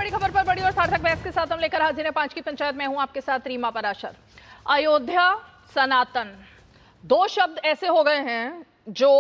बड़ी खबर पर बड़ी और सार्थक बहस के साथ हम लेकर हाजिर हैं 5 की पंचायत में हूं आपके साथ रीमा पराशर। अयोध्या, सनातन, दो शब्द ऐसे हो गए हैं जो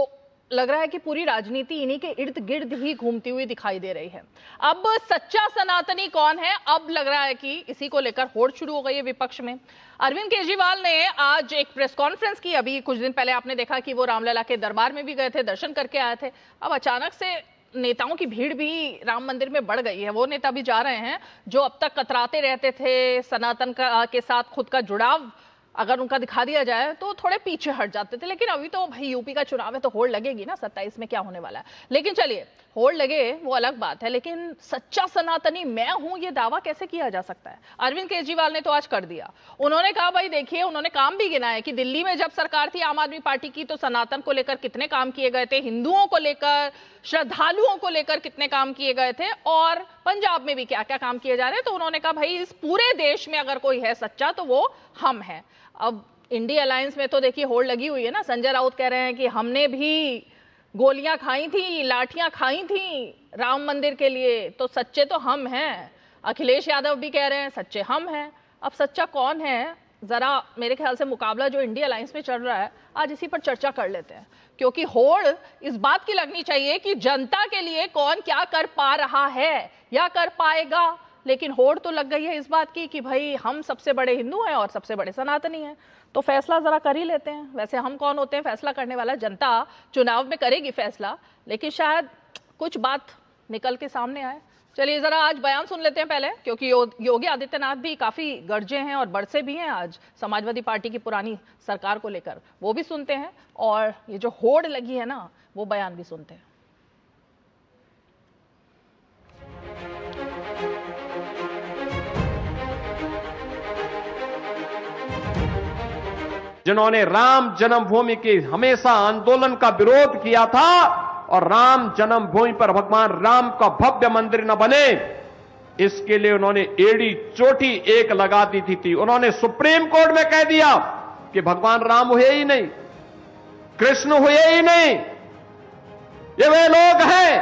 लग रहा है कि पूरी राजनीति इन्हीं के इर्द गिर्द ही घूमती हुई दिखाई दे रही है। अब सच्चा सनातनी कौन है, अब लग रहा है कि इसी को लेकर होड़ शुरू हो गई है विपक्ष में। अरविंद केजरीवाल ने आज एक प्रेस कॉन्फ्रेंस की। अभी कुछ दिन पहले आपने देखा कि वो रामलला के दरबार में भी गए थे, दर्शन करके आए थे। अब अचानक से नेताओं की भीड़ भी राम मंदिर में बढ़ गई है। वो नेता भी जा रहे हैं जो अब तक कतराते रहते थे, सनातन के साथ खुद का जुड़ाव अगर उनका दिखा दिया जाए तो थोड़े पीछे हट जाते थे। लेकिन अभी तो भाई यूपी का चुनाव है तो होड़ लगेगी ना, 27 में क्या होने वाला है। लेकिन चलिए, होड़ लगे वो अलग बात है, लेकिन सच्चा सनातनी मैं हूं ये दावा कैसे किया जा सकता है? अरविंद केजरीवाल ने तो आज कर दिया। उन्होंने कहा भाई देखिए, उन्होंने काम भी गिनाया कि दिल्ली में जब सरकार थी आम आदमी पार्टी की तो सनातन को लेकर कितने काम किए गए थे, हिंदुओं को लेकर, श्रद्धालुओं को लेकर कितने काम किए गए थे, और पंजाब में भी क्या क्या काम किए जा रहे हैं। तो उन्होंने कहा भाई इस पूरे देश में अगर कोई है सच्चा तो वो हम हैं। अब इंडिया अलायंस में तो देखिए होड़ लगी हुई है ना। संजय राउत कह रहे हैं कि हमने भी गोलियां खाई थी, लाठियां खाई थी राम मंदिर के लिए, तो सच्चे तो हम हैं। अखिलेश यादव भी कह रहे हैं सच्चे हम हैं। अब सच्चा कौन है, जरा मेरे ख्याल से मुकाबला जो इंडिया अलायंस में चल रहा है आज इसी पर चर्चा कर लेते हैं, क्योंकि होड़ इस बात की लगनी चाहिए कि जनता के लिए कौन क्या कर पा रहा है या कर पाएगा। लेकिन होड़ तो लग गई है इस बात की कि भाई हम सबसे बड़े हिंदू हैं और सबसे बड़े सनातनी हैं, तो फैसला जरा कर ही लेते हैं। वैसे हम कौन होते हैं फैसला करने वाला, जनता चुनाव में करेगी फैसला, लेकिन शायद कुछ बात निकल के सामने आए। चलिए जरा आज बयान सुन लेते हैं पहले, क्योंकि योगी आदित्यनाथ भी काफी गरजे हैं और बरसे भी हैं आज समाजवादी पार्टी की पुरानी सरकार को लेकर, वो भी सुनते हैं, और ये जो होड़ लगी है ना वो बयान भी सुनते हैं। जिन्होंने राम जन्मभूमि के हमेशा आंदोलन का विरोध किया था और राम जन्मभूमि पर भगवान राम का भव्य मंदिर न बने, इसके लिए उन्होंने एड़ी चोटी एक लगा दी थी। उन्होंने सुप्रीम कोर्ट में कह दिया कि भगवान राम हुए ही नहीं, कृष्ण हुए ही नहीं। ये वे लोग हैं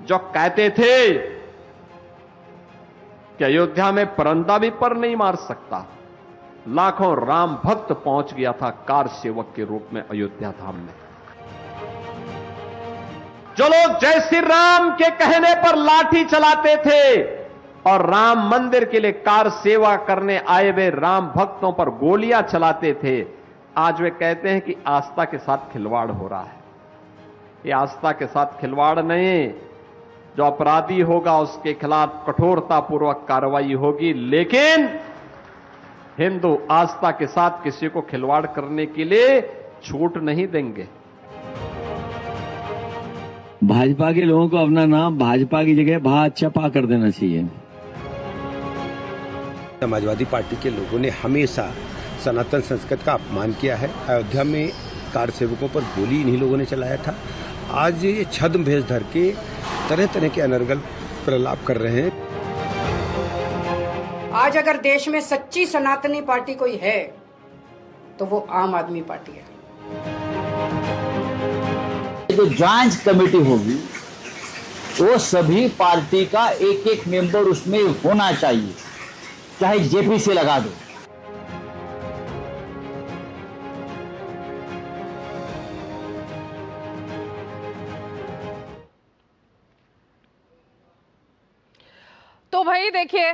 जो कहते थे कि अयोध्या में परंदा भी पर नहीं मार सकता। लाखों राम भक्त पहुंच गया था कार सेवक के रूप में अयोध्या धाम में। जो लोग जय श्री राम के कहने पर लाठी चलाते थे और राम मंदिर के लिए कार सेवा करने आए हुए राम भक्तों पर गोलियां चलाते थे, आज वे कहते हैं कि आस्था के साथ खिलवाड़ हो रहा है। ये आस्था के साथ खिलवाड़ नहीं, जो अपराधी होगा उसके खिलाफ कठोरतापूर्वक कार्रवाई होगी, लेकिन हिंदू आस्था के साथ किसी को खिलवाड़ करने के लिए छूट नहीं देंगे। भाजपा के लोगों को अपना नाम भाजपा की जगह भाजपा कर देना चाहिए। समाजवादी पार्टी के लोगों ने हमेशा सनातन संस्कृति का अपमान किया है। अयोध्या में कार सेवकों पर गोली इन्हीं लोगों ने चलाया था। आज ये छद्म भेष धर के तरह तरह के अनर्गल प्रलाप कर रहे हैं। आज अगर देश में सच्ची सनातनी पार्टी कोई है तो वो आम आदमी पार्टी है। जो जांच कमेटी होगी वो सभी पार्टी का एक एक मेंबर उसमें होना चाहिए, चाहे जेपी से लगा दो। तो भाई देखिए,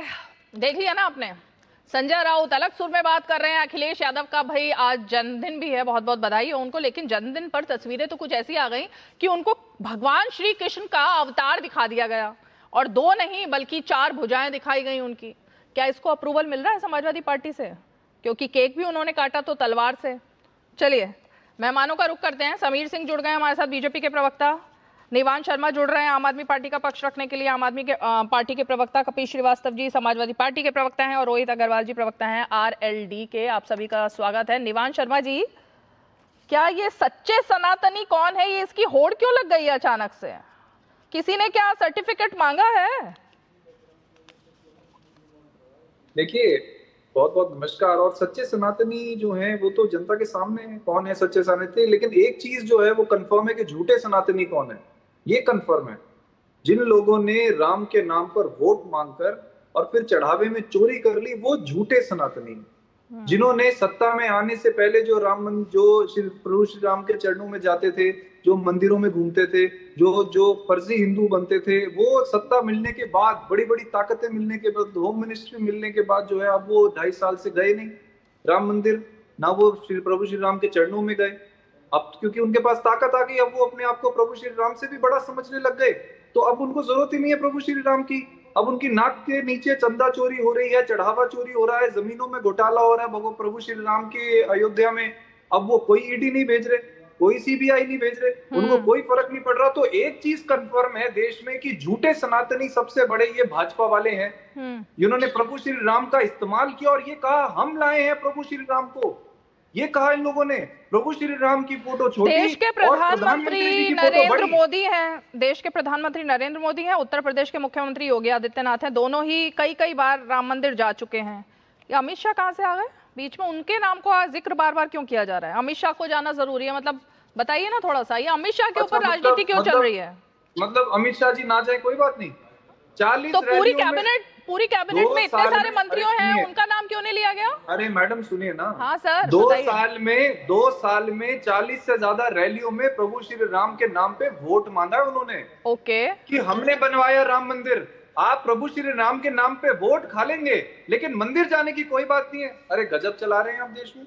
देख लिया ना आपने, संजय राउत अलग सुर में बात कर रहे हैं। अखिलेश यादव का भाई आज जन्मदिन भी है, बहुत बहुत बधाई है उनको, लेकिन जन्मदिन पर तस्वीरें तो कुछ ऐसी आ गई कि उनको भगवान श्री कृष्ण का अवतार दिखा दिया गया, और दो नहीं बल्कि 4 भुजाएं दिखाई गई उनकी। क्या इसको अप्रूवल मिल रहा है समाजवादी पार्टी से? क्योंकि केक भी उन्होंने काटा तो तलवार से। चलिए मेहमानों का रुख करते हैं। समीर सिंह जुड़ गए हमारे साथ, बीजेपी के प्रवक्ता। निवान शर्मा जुड़ रहे हैं आम आदमी पार्टी का पक्ष रखने के लिए, आम आदमी के पार्टी के प्रवक्ता। कपिल श्रीवास्तव जी समाजवादी पार्टी के प्रवक्ता हैं, और रोहित अग्रवाल जी प्रवक्ता हैं आरएलडी के। आप सभी का स्वागत है। निवान शर्मा जी, क्या ये सच्चे सनातनी कौन है, ये इसकी होड़ क्यों लग गई है अचानक से? किसी ने क्या सर्टिफिकेट मांगा है? देखिए, बहुत बहुत नमस्कार। और सच्चे सनातनी जो हैं वो तो जनता के सामने है, कौन है सच्चे सनातनी। लेकिन एक चीज जो है वो कंफर्म है कि झूठे सनातनी कौन है, ये कंफर्म है। जिन लोगों ने राम के नाम पर वोट मांगकर और फिर चढ़ावे में चोरी कर ली, वो झूठे सनातनी हैं। जिन्होंने सत्ता में आने से पहले जो प्रभु श्री राम के चरणों में जाते थे, जो मंदिरों में घूमते थे, जो फर्जी हिंदू बनते थे, वो सत्ता मिलने के बाद, बड़ी बड़ी ताकतें मिलने के बाद, होम मिनिस्ट्री मिलने के बाद जो है, अब वो 2.5 साल से गए नहीं राम मंदिर, ना वो प्रभु श्री राम के चरणों में गए। अब क्योंकि उनके पास ताकत आ गई, अब वो अपने आप को प्रभु श्री राम से भी बड़ा समझने लग गए, तो अब उनको जरूरत ही नहीं है प्रभु श्री राम की। अब उनकी नाक के नीचे चंदा चोरी हो रही है, चढ़ावा चोरी हो रहा है, जमीनों में घोटाला हो रहा है भगवान प्रभु श्री राम के अयोध्या में। अब वो कोई ईडी नहीं भेज रहे, कोई सीबीआई नहीं भेज रहे, उनको कोई फर्क नहीं पड़ रहा। तो एक चीज कंफर्म है देश में कि झूठे सनातनी सबसे बड़े ये भाजपा वाले हैं, जिन्होंने प्रभु श्री राम का इस्तेमाल किया और ये कहा हम लाए हैं प्रभु श्री राम को। ये कहा इन लोगों ने, प्रभु श्री राम की फोटो छोटी, देश के प्रधानमंत्री नरेंद्र मोदी हैं, देश के प्रधानमंत्री नरेंद्र मोदी हैं, उत्तर प्रदेश के मुख्यमंत्री योगी आदित्यनाथ हैं, दोनों ही कई बार राम मंदिर जा चुके हैं। ये अमित शाह कहां से आ गए बीच में? उनके नाम को जिक्र बार बार क्यों किया जा रहा है? अमित शाह को जाना जरूरी है, मतलब बताइए ना थोड़ा सा, ये अमित शाह के ऊपर राजनीति क्यों चल रही है? मतलब अमित शाह जी ना जाए कोई बात नहीं, 40 तो पूरी कैबिनेट में इतने सारे मंत्रियों हैं, उनका नाम क्यों नहीं लिया गया? अरे मैडम सुनिए ना। हाँ सर, 2 साल में 40 से ज्यादा रैलियों में प्रभु श्री राम के नाम पे वोट मांगा है उन्होंने। ओके, कि हमने बनवाया राम मंदिर। आप प्रभु श्री राम के नाम पे वोट खा लेंगे, लेकिन मंदिर जाने की कोई बात नहीं है। अरे गजब चला रहे हैं आप देश में।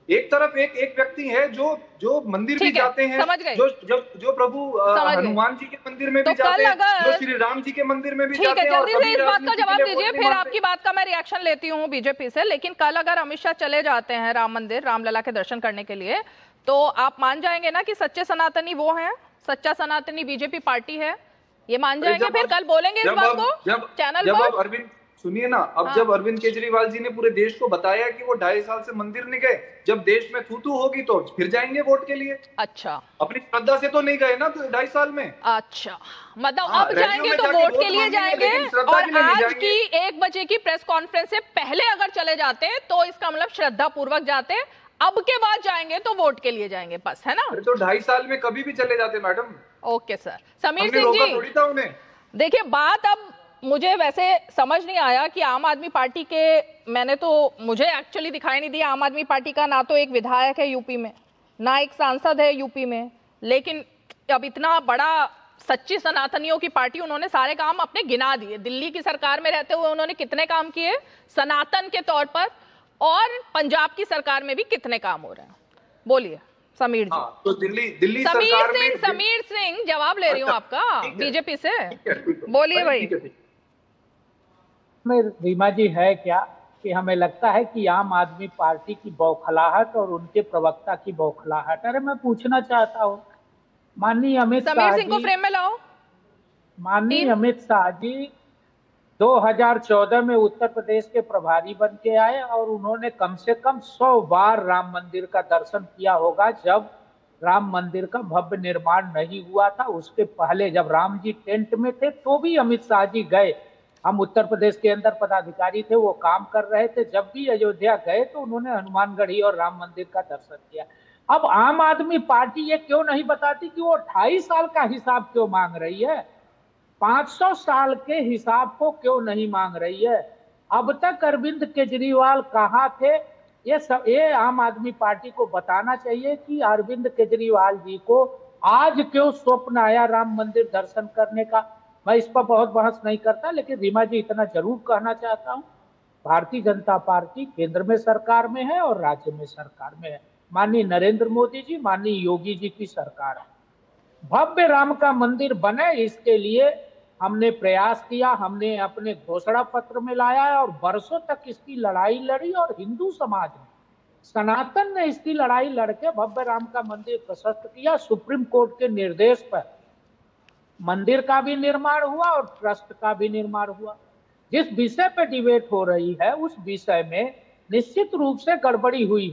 एक तरफ एक व्यक्ति है जो मंदिर भी जाते हैं, जो प्रभु हनुमान जी के मंदिर में भी जाते हैं, जो श्री राम जी के मंदिर में भी जाते हैं। जल्दी से इस बात का जवाब दीजिए, फिर आपकी बात का मैं रिएक्शन लेती हूँ बीजेपी से। लेकिन कल अगर अमित शाह चले जाते हैं राम मंदिर, रामलला के दर्शन करने के लिए, तो आप मान जाएंगे ना कि सच्चे सनातनी वो हैं, सच्चा सनातनी बीजेपी पार्टी है? ये मान जाएंगे? फिर कल बोलेंगे इस बात को चैनल पर? अरविंद सुनिए ना, अब जब अरविंद केजरीवाल जी ने पूरे देश को बताया कि वो 2.5 साल से मंदिर नहीं गए, जब देश में थू होगी तो फिर जाएंगे वोट के लिए। अच्छा, अपनी श्रद्धा से तो नहीं गए ना 2.5 साल में। अच्छा, मतलब अब जाएंगे तो वोट के लिए जाएंगे। और आज की 1 बजे की प्रेस कॉन्फ्रेंस से पहले अगर चले जाते हैं तो इसका मतलब श्रद्धा पूर्वक जाते हैं, अब के बाद जाएंगे तो वोट के लिए जाएंगे, बस, है ना? तो 2.5 साल में कभी भी चले जाते madam. Okay sir. Sameer Singh ji, देखिए बात अब मुझे वैसे समझ नहीं आया कि आम आदमी पार्टी के, मुझे एक्चुअली दिखाई नहीं दिया आम आदमी पार्टी का ना तो एक विधायक है यूपी में, ना एक सांसद है यूपी में, लेकिन अब इतना बड़ा सच्ची सनातनियों की पार्टी, उन्होंने सारे काम अपने गिना दिए। दिल्ली की सरकार में रहते हुए उन्होंने कितने काम किए सनातन के तौर पर, और पंजाब की सरकार में भी कितने काम हो रहे हैं, बोलिए समीर जी। तो दिल्ली सरकार में समीर सिंह जवाब ले रही हूँ आपका बीजेपी से, बोलिए भाई। में रीमा जी है क्या कि हमें लगता है कि आम आदमी पार्टी की बौखलाहट और उनके प्रवक्ता की बौखलाहट। अरे मैं पूछना चाहता हूँ, माननीय अमित शाह जी को फ्रेम में लाओ। माननीय अमित शाह जी 2014 में उत्तर प्रदेश के प्रभारी बन के आए और उन्होंने कम से कम 100 बार राम मंदिर का दर्शन किया होगा। जब राम मंदिर का भव्य निर्माण नहीं हुआ था, उसके पहले जब राम जी टेंट में थे तो भी अमित शाह जी गए। हम उत्तर प्रदेश के अंदर पदाधिकारी थे, वो काम कर रहे थे, जब भी अयोध्या गए तो उन्होंने हनुमानगढ़ी और राम मंदिर का दर्शन किया। अब आम आदमी पार्टी ये क्यों नहीं बताती कि वो 2.5 साल का हिसाब क्यों मांग रही है, 500 साल के हिसाब को क्यों नहीं मांग रही है? अब तक अरविंद केजरीवाल कहाँ थे? ये आम आदमी पार्टी को बताना चाहिए कि अरविंद केजरीवाल जी को आज क्यों स्वप्न आया राम मंदिर दर्शन करने का। मैं इस पर बहुत बहस नहीं करता, लेकिन रीमा जी इतना जरूर कहना चाहता हूं, भारतीय जनता पार्टी केंद्र में सरकार में है और राज्य में सरकार में है। माननीय नरेंद्र मोदी जी, माननीय योगी जी की सरकार है। भव्य राम का मंदिर बने, इसके लिए हमने प्रयास किया, हमने अपने घोषणा पत्र में लाया है और बरसों तक इसकी लड़ाई लड़ी और हिंदू समाज ने, सनातन ने इसकी लड़ाई लड़के भव्य राम का मंदिर प्रशस्त किया। सुप्रीम कोर्ट के निर्देश पर मंदिर का भी निर्माण हुआ और ट्रस्ट का भी निर्माण हुआ। जिस विषय पे डिबेट हो रही है उस विषय में निश्चित रूप से गड़बड़ी हुई,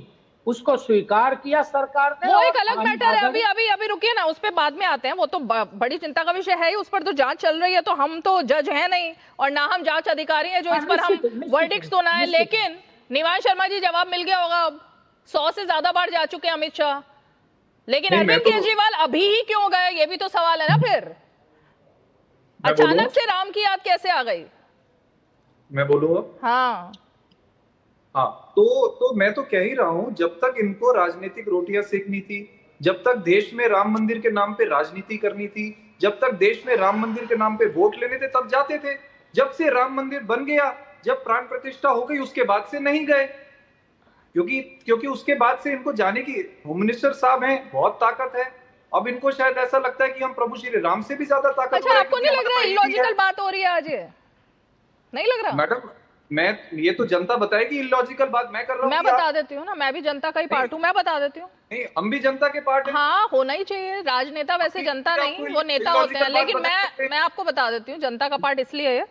उसको स्वीकार किया सरकार ने। वो एक अलग मैटर है, अभी रुकिए ना, उस पे बाद में आते हैं। वो तो बड़ी चिंता का विषय है ही, उस पर तो जांच चल रही है, तो हम तो जज है नहीं और ना हम जांच अधिकारी हैं जो इस पर हम वर्डिक्ट सुनाएं। लेकिन निवान शर्मा जी जवाब मिल गया होगा, अब 100 से ज्यादा बार जा चुके हैं अमित शाह, लेकिन अरविंद केजरीवाल अभी ही क्यों गए, ये भी तो सवाल है ना। फिर अचानक से राम की याद कैसे आ गई? मैं बोलूँ? हाँ हाँ, तो मैं तो कह ही रहा हूँ, जब तक इनको राजनीतिक रोटियां सेकनी थी, जब तक देश में राम मंदिर के नाम पे राजनीति करनी थी, जब तक देश में राम मंदिर के नाम पे वोट लेने थे, तब जाते थे। जब से राम मंदिर बन गया, जब प्राण प्रतिष्ठा हो गई, उसके बाद से नहीं गए, क्योंकि उसके बाद से इनको जाने की, होम मिनिस्टर साहब हैं, बहुत ताकत है। अब इनको शायद ऐसा लगता है कि हम प्रभु श्री राम से भी ज्यादा ताकत। अच्छा, आपको नहीं लग रहा है इलॉजिकल बात हो रही है आज? नहीं लग रहा मैडम? ये तो जनता बताएगी इलॉजिकल बात मैं कर रहा हूँ। मैं बता देती हूँ ना, मैं भी जनता का ही पार्ट हूँ, मैं बता देती हूँ। नहीं, हम भी जनता के पार्ट हैं। हाँ, होना ही चाहिए। राजनेता वैसे जनता नहीं, वो नेता होते हैं, लेकिन मैं आपको बता देती हूँ जनता का पार्ट इसलिए है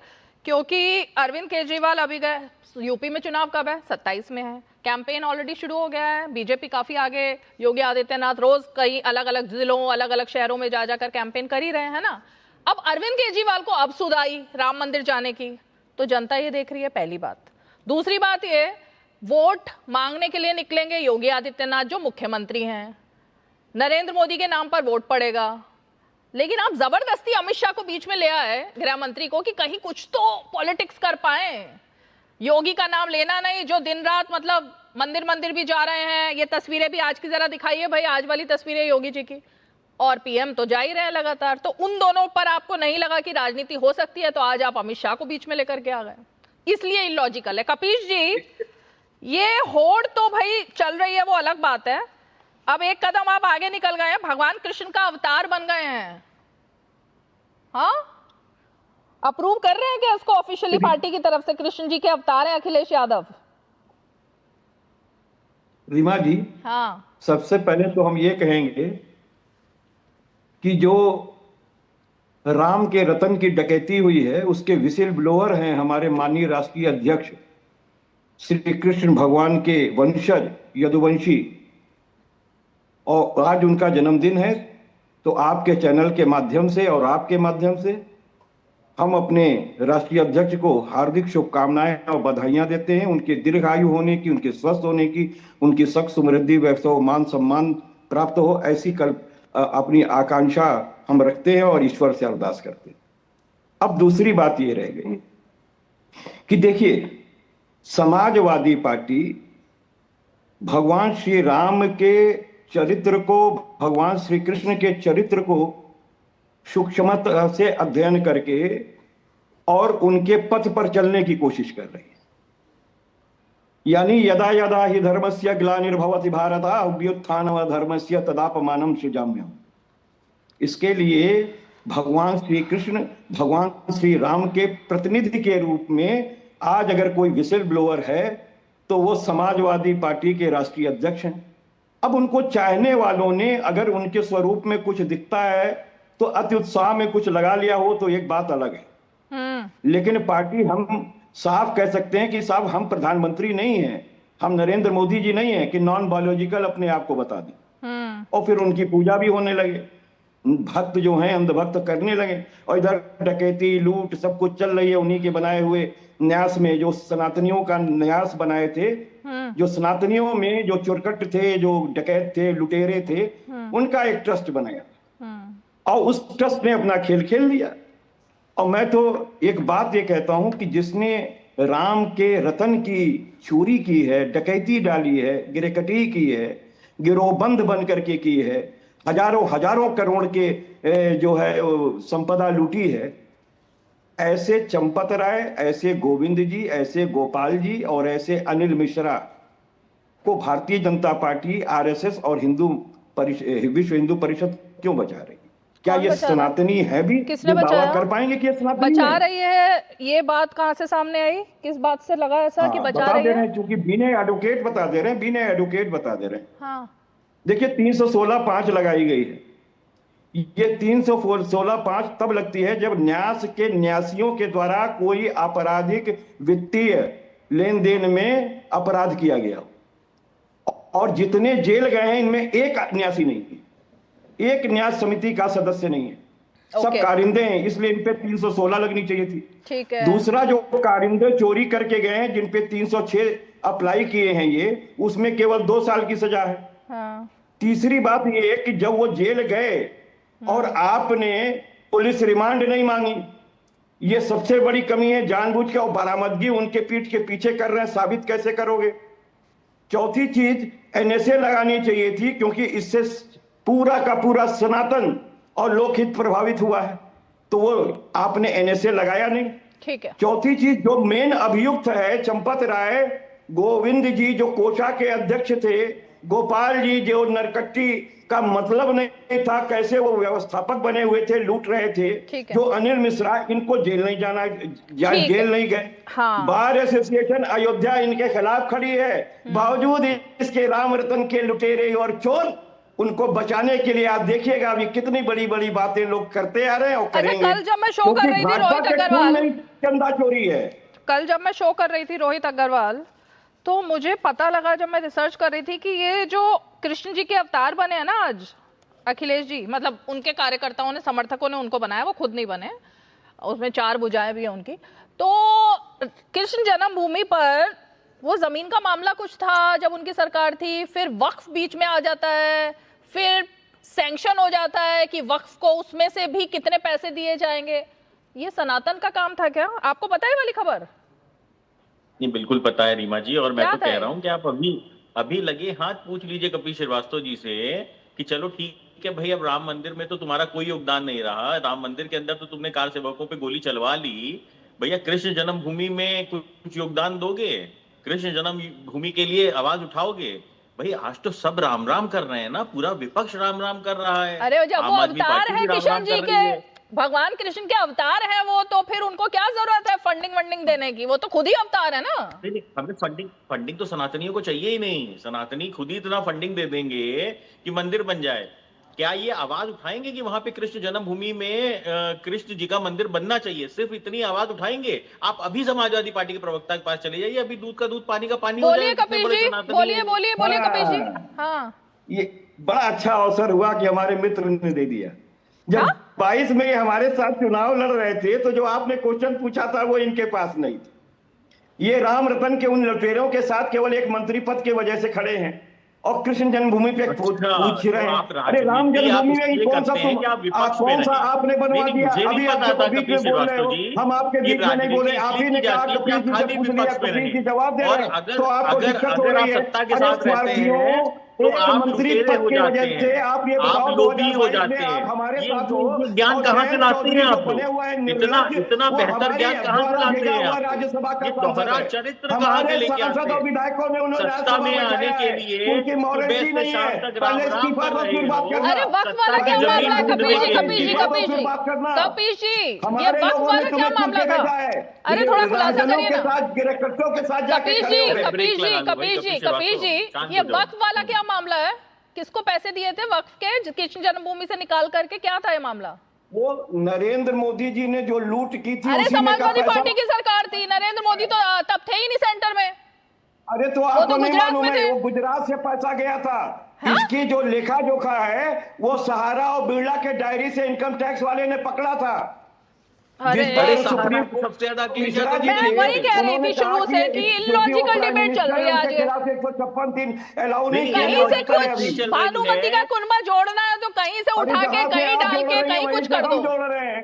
क्योंकि अरविंद केजरीवाल अभी गए, यूपी में चुनाव कब है? 27 में है। कैंपेन ऑलरेडी शुरू हो गया है, बीजेपी काफी आगे, योगी आदित्यनाथ रोज कई अलग अलग जिलों, अलग अलग शहरों में जा जाकर कैंपेन कर ही रहे हैं ना। अब अरविंद केजरीवाल को अब सुध आई राम मंदिर जाने की, तो जनता ये देख रही है, पहली बात। दूसरी बात ये, वोट मांगने के लिए निकलेंगे योगी आदित्यनाथ जो मुख्यमंत्री हैं, नरेंद्र मोदी के नाम पर वोट पड़ेगा, लेकिन आप जबरदस्ती अमित शाह को बीच में ले आए, गृह मंत्री को, कि कहीं कुछ तो पॉलिटिक्स कर पाए। योगी का नाम लेना नहीं, जो दिन रात मतलब मंदिर मंदिर भी जा रहे हैं। ये तस्वीरें भी आज की जरा दिखाइए भाई, आज वाली तस्वीरें योगी जी की, और पीएम तो जा ही रहे हैं लगातार। तो उन दोनों पर आपको नहीं लगा कि राजनीति हो सकती है, तो आज आप अमित शाह को बीच में लेकर के आ गए, इसलिए इलॉजिकल है। कपीश जी, ये होड़ तो भाई चल रही है, वो अलग बात है। अब एक कदम आप आगे निकल गए हैं, भगवान कृष्ण का अवतार बन गए हैं। हाँ, अप्रूव कर रहे हैं क्या इसको ऑफिशियली पार्टी की तरफ से? कृष्ण जी के अवतार है अखिलेश यादव। रीमा जी, हाँ, सबसे पहले तो हम ये कहेंगे कि जो राम के रतन की डकैती हुई है, उसके विसिल ब्लोअर हैं हमारे माननीय राष्ट्रीय अध्यक्ष श्री कृष्ण भगवान के वंशज यदुवंशी, और आज उनका जन्मदिन है। तो आपके चैनल के माध्यम से और आपके माध्यम से हम अपने राष्ट्रीय अध्यक्ष को हार्दिक शुभकामनाएं और बधाइयां देते हैं, उनके दीर्घायु होने की, उनके स्वस्थ होने की, उनकी सुख समृद्धि, वैभव, मान सम्मान प्राप्त हो, ऐसी अपनी आकांक्षा हम रखते हैं और ईश्वर से अरदास करते हैं। अब दूसरी बात ये रह गई कि देखिए, समाजवादी पार्टी भगवान श्री राम के चरित्र को, भगवान श्री कृष्ण के चरित्र को सूक्ष्मता से अध्ययन करके और उनके पथ पर चलने की कोशिश कर रही है। यानी यदा यदा ही धर्मस्य ग्लानिर्भवति भारत अभ्युत्थानम धर्मस्य तदापमानम सृजाम्यहम्। इसके लिए भगवान श्री कृष्ण, भगवान श्री राम के प्रतिनिधि के रूप में आज अगर कोई विसिल ब्लोअर है तो वो समाजवादी पार्टी के राष्ट्रीय अध्यक्ष हैं। अब उनको चाहने वालों ने अगर उनके स्वरूप में कुछ दिखता है तो अति उत्साह में कुछ लगा लिया हो तो एक बात अलग है, लेकिन पार्टी, हम साफ कह सकते हैं कि साहब हम प्रधानमंत्री नहीं हैं, हम नरेंद्र मोदी जी नहीं हैं कि नॉन बायोलॉजिकल अपने आप को बता दें। और फिर उनकी पूजा भी होने लगे, भक्त जो हैं अंधभक्त करने लगे, और इधर डकैती, लूट सब कुछ चल रही है उन्हीं के बनाए हुए न्यास में। जो सनातनियों का न्यास बनाए थे, जो सनातनियों में जो चुरकट थे, जो डकैत थे, लुटेरे थे, उनका एक ट्रस्ट बनाया और उस ट्रस्ट ने अपना खेल खेल लिया। और मैं तो एक बात ये कहता हूं कि जिसने राम के रतन की चोरी की है, डकैती डाली है, गिरकटी की है, गिरोहबंद बन करके की है, हजारों हजारों करोड़ के जो है संपदा लूटी है, ऐसे चंपत राय, ऐसे गोविंद जी, ऐसे गोपाल जी और ऐसे अनिल मिश्रा को भारतीय जनता पार्टी, आरएसएस और विश्व हिंदू परिषद क्यों बचा रही? क्या ये सनातनी है भी? किसने दावा कर पाएंगे कि ये सनातनी बचा रही है? ये बात कहां से सामने आई? किस बात से लगा ऐसा कि बचा रही है? क्योंकि बीने एडवोकेट बता दे रहे हैं, बीने एडवोकेट बता दे रहे हैं। हाँ, देखिए 316(5) लगाई गई है। ये 316(5) तब लगती है जब न्यास के न्यासियों के द्वारा कोई आपराधिक वित्तीय लेन देन में अपराध किया गया, और जितने जेल गए हैं इनमें एक न्यासी नहीं है, एक न्यास समिति का सदस्य नहीं है, सब कारिंदे हैं, इसलिए इन पे 316 लगनी चाहिए थी। ठीक है। दूसरा, जो कारिंदे चोरी करके गए हैं जिन पे 306 अप्लाई किए हैं ये, उसमें केवल 2 साल की सजा है। हाँ। तीसरी बात ये है कि जब वो जेल गए और आपने पुलिस रिमांड नहीं मांगी, ये सबसे बड़ी कमी है। जानबूझ के और बरामदगी उनके पीठ के पीछे कर रहे हैं, साबित कैसे करोगे? चौथी चीज, एनएसए लगानी चाहिए थी, क्योंकि इससे पूरा का पूरा सनातन और लोकहित प्रभावित हुआ है, तो वो आपने एनएसए लगाया नहीं। ठीक है। चौथी चीज, जो मेन अभियुक्त है चंपत राय, गोविंद जी जो कोषा के अध्यक्ष थे, गोपाल जी जो नरकट्टी का मतलब नहीं था, कैसे वो व्यवस्थापक बने हुए थे, लूट रहे थे, जो अनिल मिश्रा, इनको जेल नहीं जाना, जेल नहीं गए। हाँ। बार एसोसिएशन अयोध्या इनके खिलाफ खड़ी है, बावजूद इसके राम रतन के लुटेरे और चोर उनको बचाने के लिए आप देखिएगा अभी कितनी बड़ी बड़ी बातें लोग करते आ रहे हैं और करेंगे। कल जब मैं शो कर रही थी रोहित अग्रवाल, चंदा चोरी है। कल जब मैं शो कर रही थी रोहित अग्रवाल, तो मुझे पता लगा जब मैं रिसर्च कर रही थी कि ये जो कृष्ण जी के अवतार बने हैं ना आज, अखिलेश जी, मतलब उनके कार्यकर्ताओं ने, समर्थकों ने उनको बनाया, वो खुद नहीं बने, उसमें 4 भुजाएं भी हैं उनकी। तो कृष्ण जन्मभूमि पर वो जमीन का मामला कुछ था जब उनकी सरकार थी, फिर वक्फ बीच में आ जाता है, फिर सैंक्शन हो जाता है कि वक्फ को उसमें से भी कितने पैसे दिए जाएंगे। ये सनातन का काम था क्या? आपको पता है वाली खबर? नहीं, बिल्कुल पता है रीमा जी, और मैं तो कह रहा हूँ कि आप अभी लगे हाथ पूछ लीजिए कपिल श्रीवास्तव जी से कि चलो ठीक है भाई, अब राम मंदिर में तो तुम्हारा कोई योगदान नहीं रहा, राम मंदिर के अंदर तो तुमने कार सेवकों पे गोली चलवा ली, भैया कृष्ण जन्मभूमि में कुछ योगदान दोगे? कृष्ण जन्मभूमि के लिए आवाज उठाओगे? भाई आज तो सब राम राम कर रहे हैं ना, पूरा विपक्ष राम राम कर रहा है। अरे जब वो अवतार है कृष्ण जी के, भगवान कृष्ण के अवतार हैं वो, तो फिर उनको क्या जरूरत है फंडिंग देने की? वो तो खुद ही अवतार है ना। नहीं, हमें फंडिंग तो सनातनियों को चाहिए ही नहीं। सनातनी खुद ही इतना फंडिंग दे देंगे कि मंदिर बन जाए। क्या ये आवाज उठाएंगे कि वहां पे कृष्ण जन्मभूमि में कृष्ण जी का मंदिर बनना चाहिए? सिर्फ इतनी आवाज उठाएंगे? आप अभी समाजवादी पार्टी के प्रवक्ता के पास चले जाइए, अभी दूध का दूध पानी का पानी हो जाए। कपिल जी बोलिए कपिल जी। हाँ, ये बड़ा अच्छा अवसर हुआ कि हमारे मित्र ने दे दिया। जब 22 में ये हमारे साथ चुनाव लड़ रहे थे, तो जो आपने क्वेश्चन पूछा था वो इनके पास नहीं था। ये राम रतन के उन लुटेरों के साथ केवल एक मंत्री पद की वजह से खड़े हैं और कृष्ण जन्मभूमि पे पूछ रहे हैं। अरे राम जन्मभूमि में कौन सा आपने बनवा दिया? अभी आपके बीच में बोल रहे हो, हम आपके बीच में नहीं बोले, आप ही ने कहा कपिल जी से पूछ लिया, कपिल जी जवाब दे रहे हैं, तो आपको दिक्कत हो रही है। तो आप मंत्री पद की वजह से आप ये आप लोभी हो जाते हैं। हमारे साथ हो, ज्ञान कहाँ से लाते हैं आप लोग? इतना बेहतर ज्ञान कहाँ से लाते हैं आप? राज्यसभा का दोहरा चरित्र कहाँ के लेके आते हैं? विधायकों ने सत्ता में आने के लिए सुबह से शाम तक राम राम कर रहे हो। अरे वक्त वाला क्या मामला है कपिल जी? कपिल जी ये वक्त वाला क्या मामला था? अरे थोड़ा खुलासा करिए ना कपिल जी, ये वक्त वाला क्या मामला है? किसको पैसे दिए थे वक्फ के कृष्ण जन्मभूमि से निकाल करके? क्या था ये मामला? वो नरेंद्र मोदी जी ने जो लूट की थी। अरे समाजवादी पार्टी की सरकार थी, नरेंद्र मोदी तो तब थे ही नहीं सेंटर में। अरे तो आपको नहीं मालूम है, वो गुजरात से पैसा गया था। इसकी जो लेखा जोखा है वो सहारा और बिरला के डायरी से इनकम टैक्स वाले ने पकड़ा था। अरे सबसे ज्यादा मैं वही कह रही थी शुरू से कि इलॉजिकल डिबेट चल रही है आज। 156(3) अलाउ नहीं कहीं से कुछ भानुमति का कुनबा जोड़ना है तो कहीं से उठा के कहीं डाल के कहीं कुछ कर दो। जोड़ रहे हैं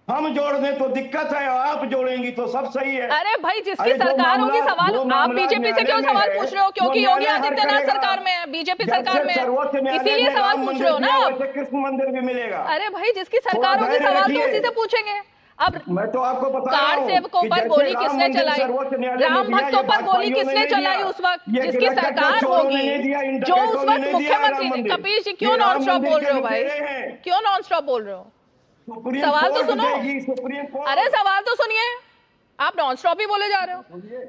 हम, जोड़ दें तो दिक्कत है, आप जोड़ेंगी तो सब सही है। अरे भाई जिसकी सरकार होगी, सवाल आप बीजेपी से क्यों सवाल पूछ रहे हो? क्योंकि योगी आदित्यनाथ सरकार में है, बीजेपी सरकार में है, इसीलिए सवाल पूछ रहे हो ना आप। कृष्ण मंदिर भी मिलेगा। अरे भाई जिसकी सरकार होगी सवाल तो उसी से पूछेंगे। अब मैं तो आपको बता रहा हूं, कार सेवकों पर गोली किसने चलाई? राम भक्तों पर गोली किसने चलाई उस वक्त जिसकी सरकार होगी, जो उस वक्त मुख्यमंत्री थे? कपिल जी क्यों नॉन स्टॉप बोल रहे हो भाई? क्यों नॉन स्टॉप बोल रहे हो? सवाल तो सुनो। अरे सवाल तो सुनिए, आप नॉन स्टॉप ही बोले जा रहे हो।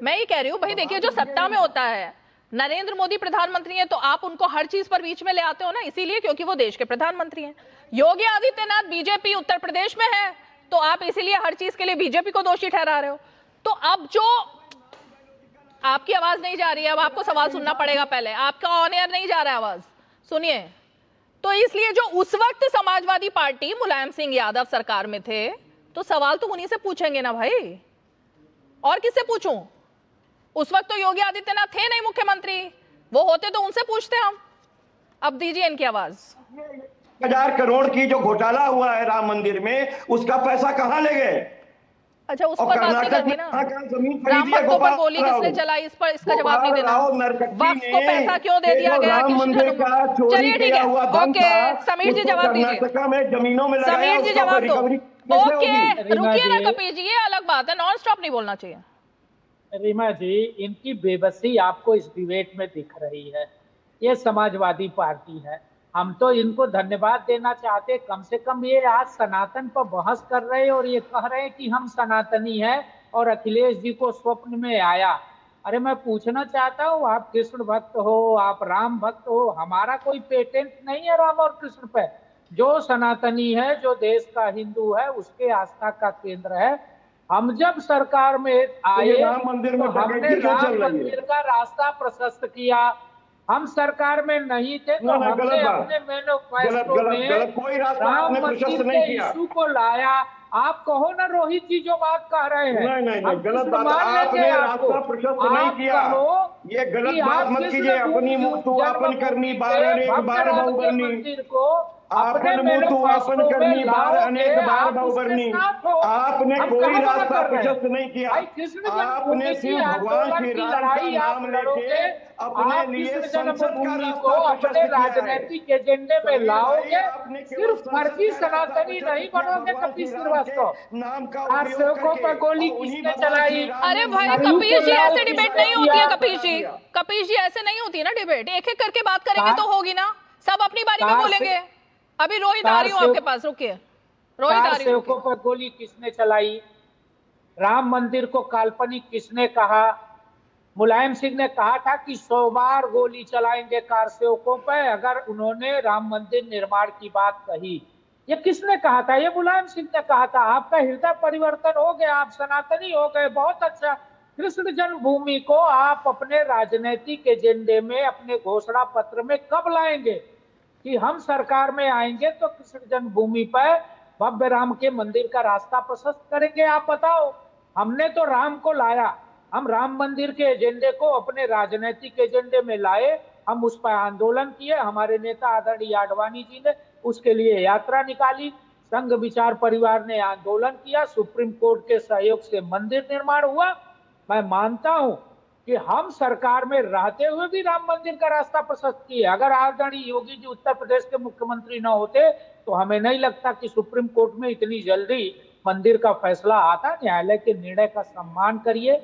मैं ये कह रही हूँ भाई, देखिए जो सत्ता में होता है, नरेंद्र मोदी प्रधानमंत्री हैं, तो आप उनको हर चीज पर बीच में ले आते हो ना, इसीलिए क्योंकि वो देश के प्रधानमंत्री हैं। योगी आदित्यनाथ बीजेपी उत्तर प्रदेश में है, तो आप इसीलिए हर चीज के लिए बीजेपी को दोषी ठहरा रहे हो। तो अब जो आपकी आवाज नहीं जा रही है, अब आपको सवाल सुनना पड़ेगा। पहले आपका ऑन एयर नहीं जा रहा है आवाज, सुनिए। तो इसलिए जो उस वक्त समाजवादी पार्टी मुलायम सिंह यादव सरकार में थे, तो सवाल तो उन्हीं से पूछेंगे ना भाई, और किससे पूछूं? उस वक्त तो योगी आदित्यनाथ थे नहीं मुख्यमंत्री, वो होते तो उनसे पूछते हम। अब दीजिए इनकी आवाज। 1000 करोड़ की जो घोटाला हुआ है राम मंदिर में, उसका पैसा कहां ले गए? अच्छा, उस पर बात नहीं करनी ना। राम भक्तों पर गोली किसने चलाई, इस पर इसका जवाब नहीं देना। वक्फ को पैसा क्यों दे दिया गया? चलिए ठीक है, ओके समीर जी जवाब दीजिए। समीर जी जवाब दो। ओके रुकिए ना कपिल जी, ये अलग बात है, नॉन स्टॉप नहीं बोलना चाहिए। रीमा जी, इनकी बेबसी आपको इस डिबेट में दिख रही है। ये समाजवादी पार्टी है, हम तो इनको धन्यवाद देना चाहते, कम से कम ये आज सनातन पर बहस कर रहे हैं और ये कह रहे हैं कि हम सनातनी हैं और अखिलेश जी को स्वप्न में आया। अरे मैं पूछना चाहता हूँ, आप कृष्ण भक्त हो, आप राम भक्त हो, हमारा कोई पेटेंट नहीं है राम और कृष्ण पे। जो सनातनी है, जो देश का हिंदू है, उसके आस्था का केंद्र है। हम जब सरकार में आए राम मंदिर में तो हमने राम मंदिर का रास्ता प्रशस्त किया। हम सरकार में नहीं थे तो हमने अपने मैनिफेस्टो में कोई रास्ता राम आपने प्रशस्त मंदिर नहीं के किया। इशू को लाया। आप कहो ना रोहित जी जो बात कह रहे हैं, नहीं, गलत बात। आपने रास्ता प्रशस्त नहीं किया, ये गलत बात मत कीजिए। अपनी मुंह तू आपन करनी, बार अनेक बार बहु करनी, मंदिर को आपन मुंह तू आपन करनी, बार अनेक बार बहु करनी। आपने कोई रास्ता प्रशस्त नहीं किया। आपने सिर्फ भगवान श्री राम का नाम लेके अपने लिए संसद का रास्ता प्रशस्त राजनीतिक एजेंडे में लाओगे, सिर्फ फर्जी सनातनी नहीं बनोगे। कपिल श्रीवास्तव, नाम का सेवकों पर गोली किसने चलाई? अरे भाई कपिल जी, ऐसे डिबेट नहीं होती है। कपिल जी ऐसे नहीं होती है ना डिबेट, एक एक करके बात करेंगे तो होगी ना, सब अपनी बारी में बोलेंगे। अभी रोहित आ रही हूँ आपके पास, रुकिए। रोहित आ रही हूँ। सेवकों पर गोली किसने चलाई? राम मंदिर को काल्पनिक किसने कहा? मुलायम सिंह ने कहा था कि 100 बार गोली चलाएंगे कार सेवकों पर अगर उन्होंने राम मंदिर निर्माण की बात कही। ये किसने कहा था? ये मुलायम सिंह ने कहा था। आपका हृदय परिवर्तन हो गया, आप सनातनी हो गए, बहुत अच्छा। कृष्ण जन्मभूमि को आप अपने राजनीतिक एजेंडे में, अपने घोषणा पत्र में कब लाएंगे कि हम सरकार में आएंगे तो कृष्ण जन्मभूमि पर भव्य राम के मंदिर का रास्ता प्रशस्त करेंगे? आप बताओ। हमने तो राम को लाया, हम राम मंदिर के एजेंडे को अपने राजनीतिक एजेंडे में लाए, हम उस पर आंदोलन किए। हमारे नेता आदरणीय आडवाणी जी ने उसके लिए यात्रा निकाली, संघ विचार परिवार ने आंदोलन किया, सुप्रीम कोर्ट के सहयोग से मंदिर निर्माण हुआ। मैं मानता हूं कि हम सरकार में रहते हुए भी राम मंदिर का रास्ता प्रशस्त किए। अगर आदरणीय योगी जी उत्तर प्रदेश के मुख्यमंत्री न होते तो हमें नहीं लगता कि सुप्रीम कोर्ट में इतनी जल्दी मंदिर का फैसला आता। न्यायालय के निर्णय का सम्मान करिए,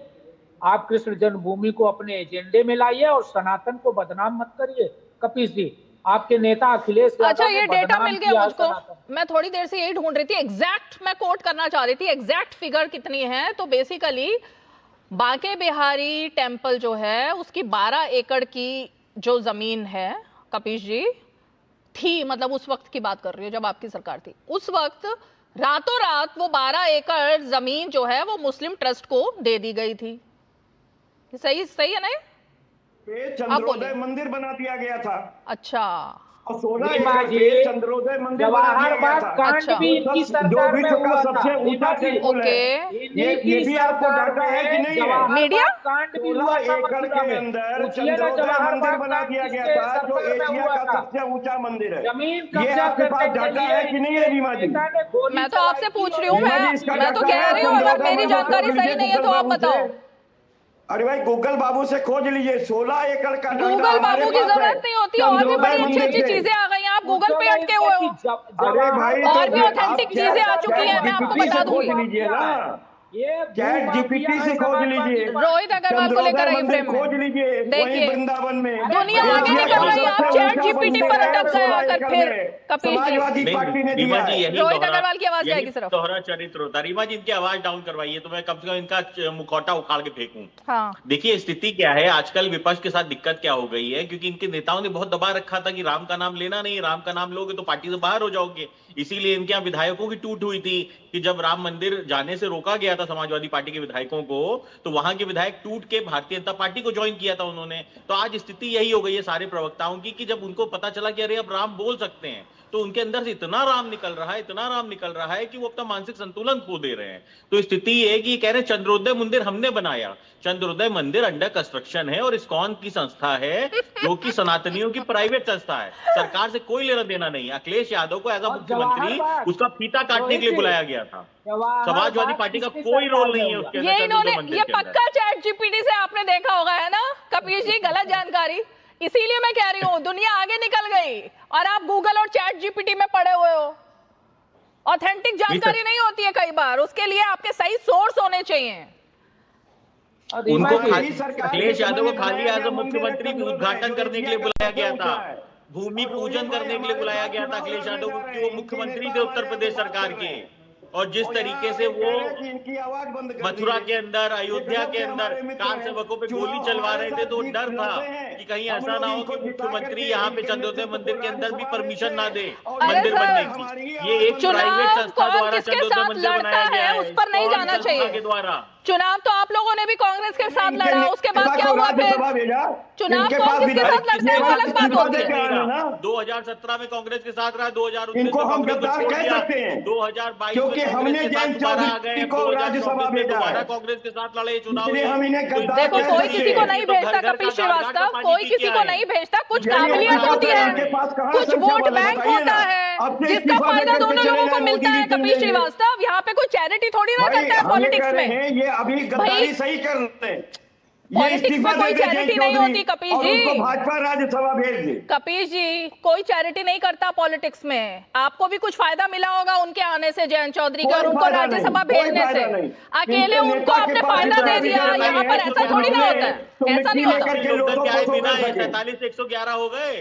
आप कृष्ण जन्मभूमि को अपने एजेंडे में लाइए और सनातन को बदनाम मत करिए। कपिल जी, आपके नेता अखिलेश यादव अच्छा, ये डेटा मिल गया मुझको। मैं थोड़ी देर से यही ढूंढ रही थी, एग्जैक्ट मैं कोट करना चाह रही थी, एग्जैक्ट फिगर कितनी है। तो बेसिकली बांके बिहारी टेम्पल जो है उसकी 12 एकड़ की जो जमीन है कपिश जी थी, मतलब उस वक्त की बात कर रही हूँ जब आपकी सरकार थी, उस वक्त रातों रात वो 12 एकड़ जमीन जो है वो मुस्लिम ट्रस्ट को दे दी गई थी। सही है ना? चंद्रोदय मंदिर बना दिया गया था। अच्छा, और 16 एकड़ पे चंद्रोदय मंदिर बना दिया गया था। अच्छा, जो विश्व का सबसे ऊंचा टेम्पल है, ये भी आपको डाटा है कि नहीं है? मीडिया 16 एकड़ के अंदर चंद्रोदय मंदिर बना दिया गया था, जो एशिया का सबसे ऊंचा मंदिर है। ये आपके पास डाटा है कि नहीं है रीमा जी? मैं तो आपसे पूछ रही हूँ, मैं तो कह रही हूँ अगर मेरी जानकारी सही नहीं है तो आप बताओ। अरे भाई गूगल बाबू से खोज लीजिए, 16 एकड़ का। गूगल बाबू की जरूरत नहीं होती, और भी बड़ी अच्छी अच्छी चीजें आ गई हैं, आप गूगल पे अटके हुए हो। अरे भाई और भी ऑथेंटिक चीजें आ चुकी हैं, मैं आपको बता दूंगी। खोज लीजिए ना, चैट जीपीटी से खोज लीजिए। रोहित अग्रवाल को लेकर आइए फ्रेम में, खोज लीजिए। देखिए वृंदावन में दुनिया आगे निकल रही है, आप चैट जीपीटी पर अटक गए आकर। फिर कपिल समाजवादी पार्टी ने दिया है। रोहित अग्रवाल की आवाज जाएगी सिर्फ। दोहरा चरित्र होता है। रीमा जी इनकी आवाज डाउन करवाइए तो मैं कम से कम इनका मुखौटा उखाड़ के फेंकूं। हाँ। देखिए स्थिति क्या है आजकल, विपक्ष के साथ दिक्कत क्या हो गई है, क्योंकि इनके नेताओं ने बहुत दबा रखा था कि राम का नाम लेना नहीं, राम का नाम लोगे तो पार्टी से बाहर हो जाओगे। इसीलिए इनके यहाँ विधायकों की टूट हुई थी कि जब राम मंदिर जाने से रोका गया था समाजवादी पार्टी के विधायकों को, तो वहां के विधायक टूट के भारतीय जनता पार्टी को ज्वाइन किया था उन्होंने। तो आज स्थिति यही हो गई है सारे प्रवक्ताओं की कि जब उनको पता चला कि अरे अब राम बोल सकते हैं तो उनके अंदर से इतना राम निकल रहा है कि वो अपना मानसिक संतुलन खो दे रहे हैं। तो स्थिति ये है कि कह रहे चंद्रोदय मंदिर हमने बनाया। चंद्रोदय मंदिर अंडर कंस्ट्रक्शन है और इस्कॉन की संस्था है जो कि सनातनियों की प्राइवेट संस्था है, सरकार से कोई लेना देना नहीं। अखिलेश यादव को एज अ मुख्यमंत्री उसका फीता काटने के लिए बुलाया गया था। समाजवादी पार्टी का कोई रोल नहीं है उसके अंदर। ये इन्होंने ये पक्का चैट जीपीटी से आपने देखा होगा, है ना कपीश जी? गलत जानकारी, इसीलिए मैं कह रही हूँ दुनिया आगे निकल गई और आप गूगल और चैट जीपीटी में पड़े हुए हो। ऑथेंटिक जानकारी नहीं होती है कई बार, उसके लिए आपके सही सोर्स होने चाहिए। उनको अखिलेश यादव को खाली एज अ मुख्यमंत्री उद्घाटन करने के लिए बुलाया गया था, भूमि पूजन करने के लिए बुलाया गया था अखिलेश यादव को, कि वो मुख्यमंत्री थे उत्तर प्रदेश सरकार के। और जिस तरीके से वो मथुरा के अंदर, अयोध्या के अंदर कार सेवकों पे गोली चलवा रहे थे, तो डर था कि कहीं ऐसा ना हो कि मुख्यमंत्री यहाँ पे चंद्रोदय मंदिर के अंदर भी परमिशन ना दे मंदिर बनने की। ये एक प्राइवेट संस्था द्वारा चंद्रोदय मंदिर बनाया गया है, उस पर नहीं जाना चाहिए के द्वारा। चुनाव तो आप लोगों ने भी कांग्रेस के साथ लड़ा, उसके बाद क्या हुआ फिर? चुनाव कांग्रेस के साथ लड़ते हैं वो अलग बात होती है। 2017 में कांग्रेस के साथ रहा, 2019 में कांग्रेस को छोड़ दिया, 2022 में कांग्रेस के साथ दोबारा आ गए, 2024 में दोबारा कांग्रेस के साथ लड़े चुनाव। देखो कोई किसी को नहीं भेजता कपिल श्रीवास्तव, कोई किसी को नहीं भेजता। कुछ काबिलियत होती है, कुछ वोट बैंक होता है जिसका फायदा दोनों लोगों को मिलता है। कपिल श्रीवास्तव यहाँ पे कोई चैरिटी थोड़ी ना करता है पॉलिटिक्स में। अभी गद्दारी सही कर रहे हैं। पॉलिटिक्स में कोई चैरिटी नहीं होती कपिल जी। भाजपा राज्यसभा भेज दे। कपिल जी कोई चैरिटी नहीं करता पॉलिटिक्स में। आपको भी कुछ फायदा मिला होगा उनके आने से, जयंत चौधरी के, और उनको राज्यसभा भेजने से। अकेले उनको आपने फायदा दे दिया। यहाँ पर ऐसा थोड़ी ना होता है, ऐसा नहीं होता। 43 से 111 हो गए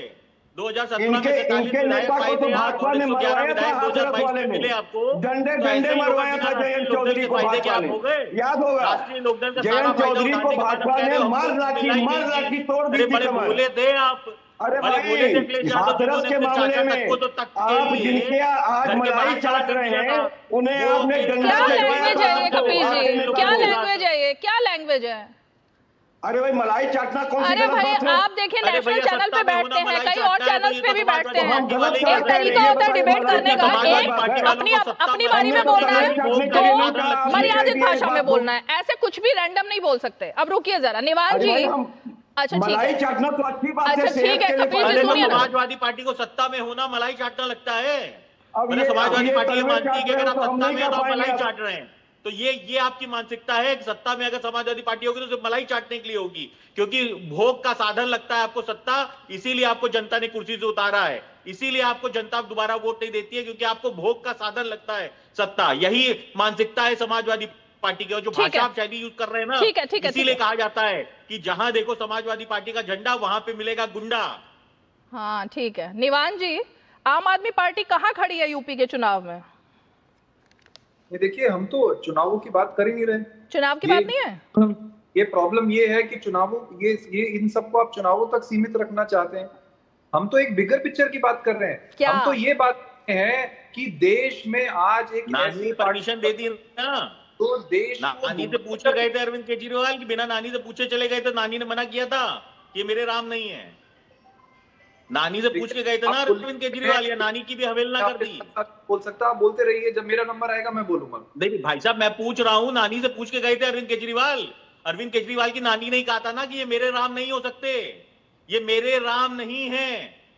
2017 में, 43 विधायक पाए थे आप, 111 विधायक 2022 में मिले आपको। डंडे डंडे मरवाया था जयंत चौधरी को भाजपा ने, याद होगा। राष्ट्रीय लोकदल का जयंत चौधरी को भाजपा ने मार लाठी तोड़ दी थी। बोले थे आप, अरे भाई हाथरस के मामले में आप जिनके आज मलाई चाट रहे हैं उन्हें आपने डंडा लैंग्वेज है कपिल जी? क्या लैंग्वेज है ये? क्या लैंग्वेज है? अरे भाई मलाई चाटना कौन सी अरे भाई आप देखिए नेशनल चैनल पे बैठते हैं, कई और चैनल्स पे भी बैठते हैं। एक तरीका होता है डिबेट करने का, एक अपनी बारी में बोलना है, दो मर्यादित भाषा में बोलना है। ऐसे कुछ भी रैंडम नहीं बोल सकते। अब रुकिए जरा निवान जी। अच्छा ठीक है, चाटना तो अच्छी बात है। अच्छा ठीक है कपिल जी सुनिए ना। समाजवादी पार्टी को सत्ता में होना मलाई चाटना लगता है। समाजवादी पार्टी ये मानती है कि अगर आप सत्ता में हैं तो आप मलाई चाट रहे हैं। तो ये आपकी मानसिकता है कि सत्ता में अगर समाजवादी पार्टी होगी तो सिर्फ मलाई चाटने के लिए होगी, क्योंकि भोग का साधन लगता है आपको सत्ता, इसीलिए आपको जनता ने कुर्सी से उतारा है, इसीलिए आपको जनता दोबारा वोट नहीं देती है, क्योंकि आपको भोग का साधन लगता है सत्ता। यही मानसिकता है समाजवादी पार्टी की। और जो भाषा आप शैली यूज कर रहे हैं ना, इसीलिए कहा जाता है कि जहां देखो समाजवादी पार्टी का झंडा वहां पे मिलेगा गुंडा। हाँ ठीक है निवान जी, आम आदमी पार्टी कहाँ खड़ी है यूपी के चुनाव में? ये देखिए, हम तो चुनावों की बात कर ही नहीं रहे। चुनाव की बात नहीं है। ये प्रॉब्लम ये है कि चुनावों ये इन सबको आप चुनावों तक सीमित रखना चाहते हैं। हम तो एक बिगर पिक्चर की बात कर रहे हैं। क्या? हम तो ये बात है कि देश में आज एक नानी परमिशन दे दी ना, तो देश नानी से पूछ गए थे अरविंद केजरीवाल की, बिना नानी से पूछे चले गए थे। नानी ने मना किया था कि मेरे राम नहीं है। नानी से पूछ के गए थे ना अरविंद केजरीवाल, या नानी की भी अवहेलना कर दी। बोल सकता, आप बोलते रहिए, जब मेरा नंबर आएगा मैं बोलूंगा। नहीं भाई साहब, मैं पूछ रहा हूँ, नानी से पूछ के गए थे अरविंद केजरीवाल। अरविंद केजरीवाल की नानी ने कहा था ना कि ये मेरे राम नहीं हो सकते, ये मेरे राम नहीं है।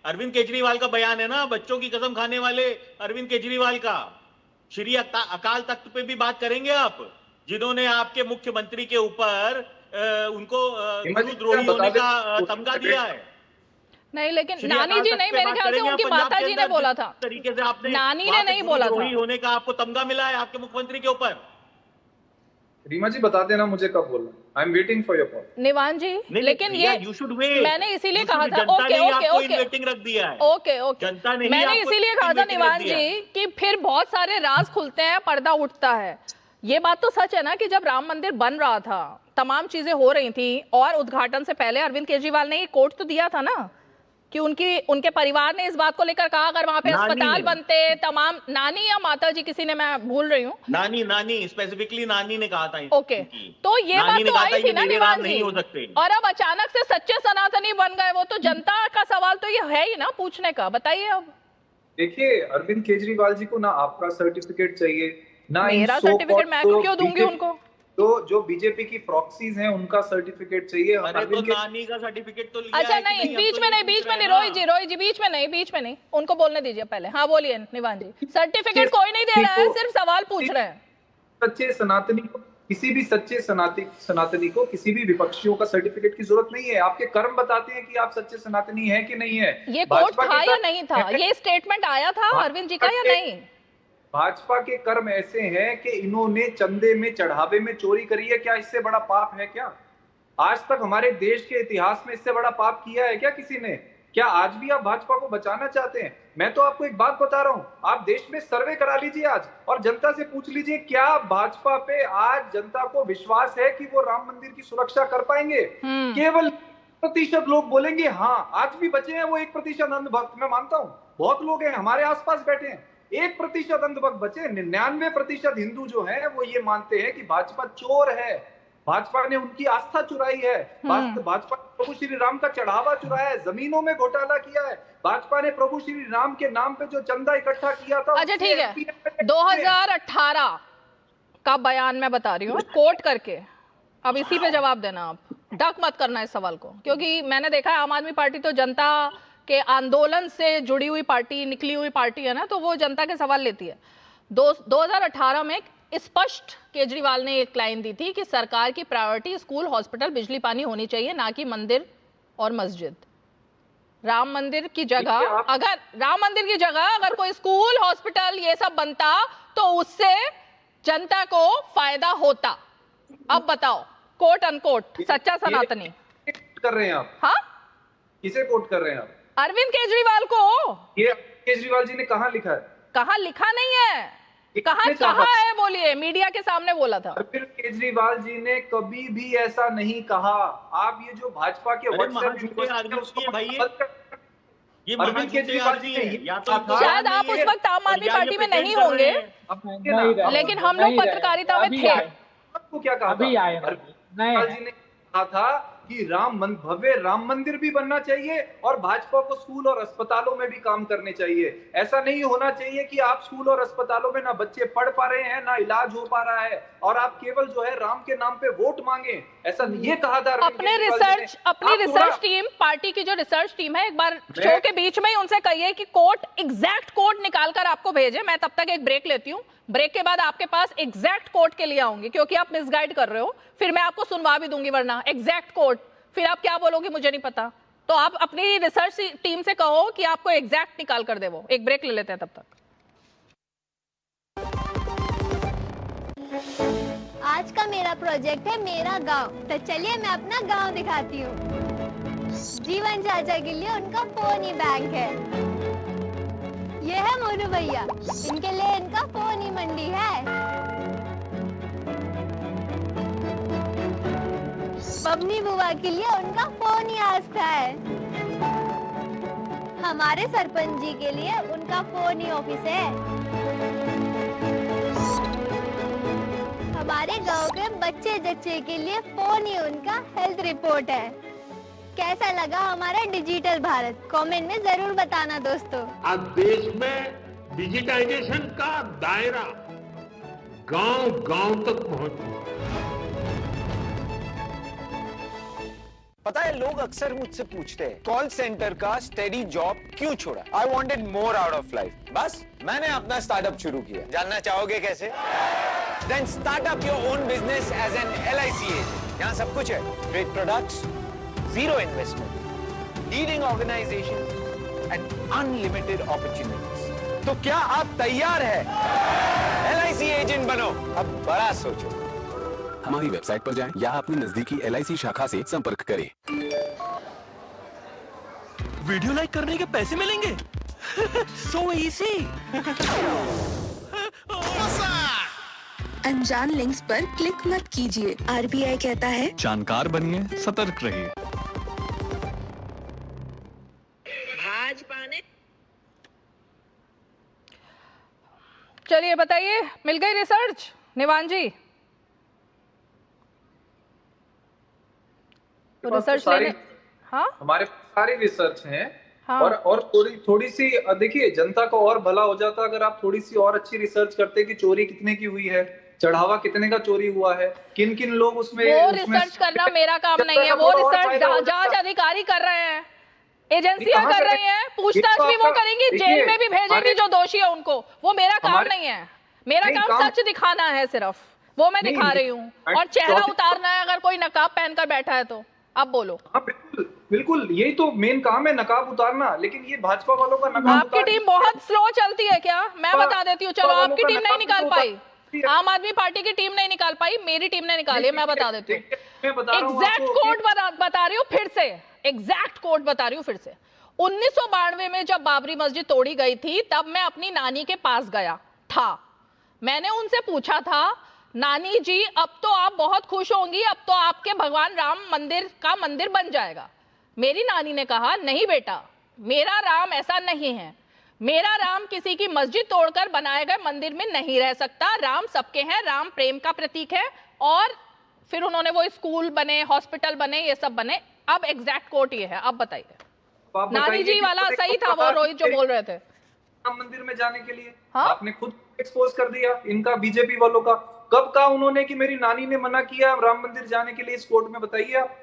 अरविंद केजरीवाल का बयान है ना, बच्चों की कसम खाने वाले अरविंद केजरीवाल का। श्री अकाल तख्त पे भी बात करेंगे आप, जिन्होंने आपके मुख्यमंत्री के ऊपर उनको द्रोही होने का तमगा दिया है। नहीं लेकिन नानी जी नहीं, मेरे ख्याल से उनकी माता जी ने बोला था। तरीके से आपने नानी ने नहीं बोला था। होने का आपको तमगा मिला है आपके मुख्यमंत्री के ऊपर। रीमा जी बता देना मुझे कब बोलना। I am waiting for your call. Nivan ji लेकिन ये यू शुड वेट, मैंने इसीलिए कहा था। ओके ओके ओके वेटिंग रख दिया है। ओके ओके जनता ने मैंने इसीलिए कहा था निवान जी कि फिर बहुत सारे राज खुलते हैं, पर्दा उठता है। ये बात तो सच है ना कि जब राम मंदिर बन रहा था, तमाम चीजें हो रही थी, और उद्घाटन से पहले अरविंद केजरीवाल ने कोट तो दिया था ना कि उनके परिवार ने इस बात को लेकर कहा अगर वहां पे अस्पताल बनते तमाम। नानी या माता जी, किसी ने, मैं भूल रही हूँ। नानी स्पेसिफिकली नानी ने कहा था। ओके तो ये बात तो आई थी ना निवान जी, और अब अचानक से सच्चे सनातनी बन गए वो, तो जनता का सवाल तो ये है ही ना पूछने का। बताइए अब। देखिए अरविंद केजरीवाल जी को ना आपका सर्टिफिकेट चाहिए, ना मेरा सर्टिफिकेट मैं क्यों दूंगी उनको? तो जो बीजेपी की प्रॉक्सीज हैं उनका सर्टिफिकेट चाहिए। अरे तो नानी का सर्टिफिकेट तो लिया अच्छा है नहीं, बीच में नहीं रोहित जी बीच में नहीं, उनको बोलने दीजिए पहले। हाँ बोलिए निवान जी। सर्टिफिकेट कोई नहीं दे रहा है, सिर्फ सवाल पूछ रहे हैं। सच्चे सनातनी को, किसी भी सच्चे सनातनी को किसी भी विपक्षियों का सर्टिफिकेट की जरूरत नहीं है। आपके कर्म बताते हैं कि आप सच्चे सनातनी हैं कि नहीं है। ये कोट था या नहीं था? ये स्टेटमेंट आया था अरविंद जी का या नहीं? भाजपा के कर्म ऐसे हैं कि इन्होंने चंदे में चढ़ावे में चोरी करी है। क्या इससे बड़ा पाप है क्या? आज तक हमारे देश के इतिहास में इससे बड़ा पाप किया है क्या किसी ने? क्या आज भी आप भाजपा को बचाना चाहते हैं? मैं तो आपको एक बात बता रहा हूं, आप देश में सर्वे करा लीजिए आज और जनता से पूछ लीजिए क्या भाजपा पे आज जनता को विश्वास है कि वो राम मंदिर की सुरक्षा कर पाएंगे? केवल 1% लोग बोलेंगे हाँ। आज भी बचे हैं वो 1% अंधभक्त। मैं मानता हूं बहुत लोग हैं हमारे आसपास बैठे हैं, 1% अंधभक्त बचे। 99% हिंदू जो है वो ये मानते हैं कि भाजपा चोर है, भाजपा ने उनकी आस्था चुराई है, भाजपा ने प्रभु श्री राम का चढ़ावा चुराया है, जमीनों में घोटाला किया है, भाजपा ने प्रभु श्री राम के नाम पे जो चंदा इकट्ठा किया था। अच्छा ठीक है, 2018 का बयान मैं बता रही हूँ कोट करके, अब इसी पे जवाब देना। आप डक मत करना इस सवाल को, क्योंकि मैंने देखा है आम आदमी पार्टी तो जनता के आंदोलन से जुड़ी हुई पार्टी, निकली हुई पार्टी है ना, तो वो जनता के सवाल लेती है। 2018 में स्पष्ट केजरीवाल ने एक लाइन दी थी कि सरकार की प्रायोरिटी स्कूल, हॉस्पिटल, बिजली पानी होनी चाहिए, ना कि मंदिर और मस्जिद। राम मंदिर की जगह अगर कोई स्कूल, हॉस्पिटल ये सब बनता तो उससे जनता को फायदा होता। अब बताओ, कोट अनकोट सच्चा सनातनी कर रहे हैं आप? हाँ, किसे कोट कर रहे हैं आप? अरविंद केजरीवाल को। ये केजरीवाल जी ने कहाँ लिखा है? कहाँ लिखा नहीं है, कहाँ है बोलिए। मीडिया के सामने बोला था। अरविंद केजरीवाल जी ने कभी भी ऐसा नहीं कहा। आप ये जो भाजपा के अरविंद केजरीवाल जी शायद आप उस वक्त आम आदमी पार्टी में नहीं होंगे, लेकिन हम लोग पत्रकारिता में थे। आपको क्या कहा? अभी आए जी ने कहा था कि भव्य राम मंदिर भी बनना चाहिए और भाजपा को स्कूल और अस्पतालों में भी काम करने चाहिए। ऐसा नहीं होना चाहिए कि आप स्कूल और अस्पतालों में ना बच्चे पढ़ पा रहे हैं, ना इलाज हो पा रहा है, और आप केवल जो है राम के नाम पे वोट मांगे। ऐसा ये कहा था अपनी रिसर्च टीम, पार्टी की जो रिसर्च टीम है, एक बार शो के बीच में ही उनसे कहिए कि एग्जैक्ट कोड निकाल कर आपको भेजे। मैं तब तक एक ब्रेक लेती हूँ, ब्रेक के बाद आपके पास एग्जैक्ट कोड के लिए आऊंगी, क्योंकि आप मिसगाइड कर रहे हो। फिर मैं आपको सुनवा भी दूंगी, वरना एग्जैक्ट कोड फिर आप क्या बोलोगे मुझे नहीं पता। तो आप अपनी रिसर्च टीम से कहो कि आपको एग्जैक्ट निकाल कर दे वो। एक ब्रेक ले लेते हैं तब तक। आज का मेरा प्रोजेक्ट है मेरा गांव, तो चलिए मैं अपना गांव दिखाती हूँ। जीवन चाचा के लिए उनका पोनी बैंक है, ये है मोनू भैया, इनके लिए इनका पोनी मंडी है। बबनी बुआ के लिए उनका पोनी आस्था है। हमारे सरपंच जी के लिए उनका पोनी ऑफिस है। हमारे गांव के बच्चे जच्चे के लिए पोनी उनका हेल्थ रिपोर्ट है। कैसा लगा हमारा डिजिटल भारत? कमेंट में जरूर बताना दोस्तों। आज देश में डिजिटाइजेशन का दायरा गांव-गांव तक पहुंच चुका है। पता है, लोग अक्सर मुझसे पूछते हैं कॉल सेंटर का स्टेडी जॉब क्यों छोड़ा? I wanted more out of life. बस मैंने अपना स्टार्टअप शुरू किया। जानना चाहोगे कैसे? Then start up your own business as an LIC agent. यहाँ सब कुछ है, great products, zero investment, leading organisation and unlimited opportunities. तो क्या आप तैयार है? LIC एजेंट बनो, अब बड़ा सोचो। हमारी वेबसाइट पर जाएं या अपनी नजदीकी LIC शाखा से संपर्क करें। वीडियो लाइक करने के पैसे मिलेंगे? So easy. अनजान लिंक्स पर क्लिक मत कीजिए। RBI कहता है जानकार बनिए, सतर्क रहिए। भाजपा ने चलिए बताइए, मिल गई रिसर्च निवान जी? रिसर्च सारी, हाँ, हमारे सारी रिसर्च हैं। हाँ। और थोड़ी सी देखिए, जनता का और भला हो जाता अगर आप थोड़ी सी और अच्छी रिसर्च करते कि चोरी कितने की हुई है, चढ़ावा कितने का चोरी हुआ है, किन किन लोग उसमें। वो रिसर्च करना मेरा काम नहीं है, वो रिसर्च जांच अधिकारी कर रहे हैं, एजेंसियां कर रही हैं, पूछताछ भी वो करेंगी, जेल में भी भेजेंगी जो दोषी है उनको। वो मेरा काम नहीं है, मेरा काम सच दिखाना है सिर्फ, वो मैं दिखा रही हूँ। और चेहरा उतारना है अगर कोई नकाब पहनकर बैठा है तो। अब बोलो। हाँ बिल्कुल, यही तो मेन काम है, नकाब उतारना। लेकिन ये भाजपा वालों का नकाब आपकी टीम बहुत स्लो चलती है क्या? मैं बता देती हूँ। चलो, आपकी टीम नहीं निकाल पाई, आम आदमी पार्टी की टीम नहीं निकाल पाई, मेरी टीम ने निकाली, मैं बता देती हूँ। एग्जैक्ट कोड बता रही हूँ फिर से, एग्जैक्ट कोड बता रही हूँ फिर से। 1992 में जब बाबरी मस्जिद तोड़ी गई थी, तब मैं अपनी नानी के पास गया था। मैंने उनसे पूछा था, नानी जी अब तो आप बहुत खुश होंगी, अब तो आपके भगवान राम मंदिर का मंदिर बन जाएगा। मेरी नानी ने कहा, नहीं बेटा, मेरा राम ऐसा नहीं है, मेरा राम किसी की मस्जिद तोड़कर बनाए गए मंदिर में नहीं रह सकता, राम सबके हैं, राम प्रेम का प्रतीक है। और फिर उन्होंने वो स्कूल बने, हॉस्पिटल बने, ये सब बने। अब एग्जैक्ट कोट ये है, अब बताइए। नानी जी वाला सही था वो रोहित जो बोल रहे थे राम मंदिर में जाने के लिए। हाँ? आपने खुद एक्सपोज कर दिया इनका, बीजेपी वालों का। कब कहा उन्होंने कि मेरी नानी ने मना किया राम मंदिर जाने के लिए इस कोर्ट में? बताइए आप।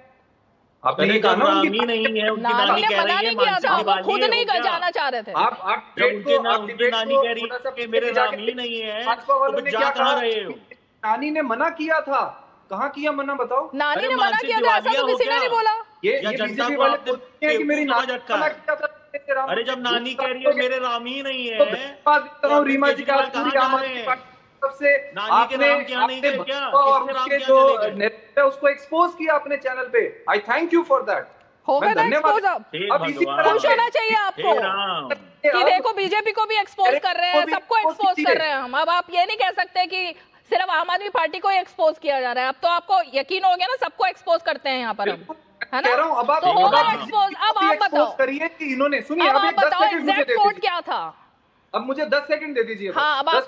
आपने कहा ना उनकी नहीं है, उनकी नानी कह रही है, किया था, वो खुद नहीं जाना चाह रहे थे। आप उनकी नानी कह रही है कि मेरे राम ही नहीं है, तो जा कहां रहे हो? नानी ने मना किया था, कहाँ किया मना, बताओ? नानी ने मना किया था, ऐसा तो किसी ने नहीं बोला। ये बीजेपी वाले बोलते हैं कि मेरी नानी ने मना किया था। अरे जब नानी कह रही है मेरे राम ही नहीं है, तो रीमा जी का पूरी आम आदमी पार्टी से आपने जो उसको एक्सपोज किया अपने चैनल पे, आई थैंक यू फॉर दैट। हो गया धन्यवाद। अब इसी तरह खुश होना चाहिए आपको कि देखो बीजेपी को भी एक्सपोज कर रहे हैं, सबको एक्सपोज कर रहे हैं हम। अब आप ये नहीं कह सकते कि सिर्फ आम आदमी पार्टी को एक्सपोज किया जा रहा है। अब तो आपको यकीन हो गया ना, सबको एक्सपोज करते हैं यहाँ पर हम, है ना? तो होगा एक्सपोज। अब आप बताओ करिए कि इन्होंने, सुनिए, अब आप बताओ एग्जैक्ट कोड क्या था। अब मुझे 10 सेकंड दे दीजिए। हाँ, अब आप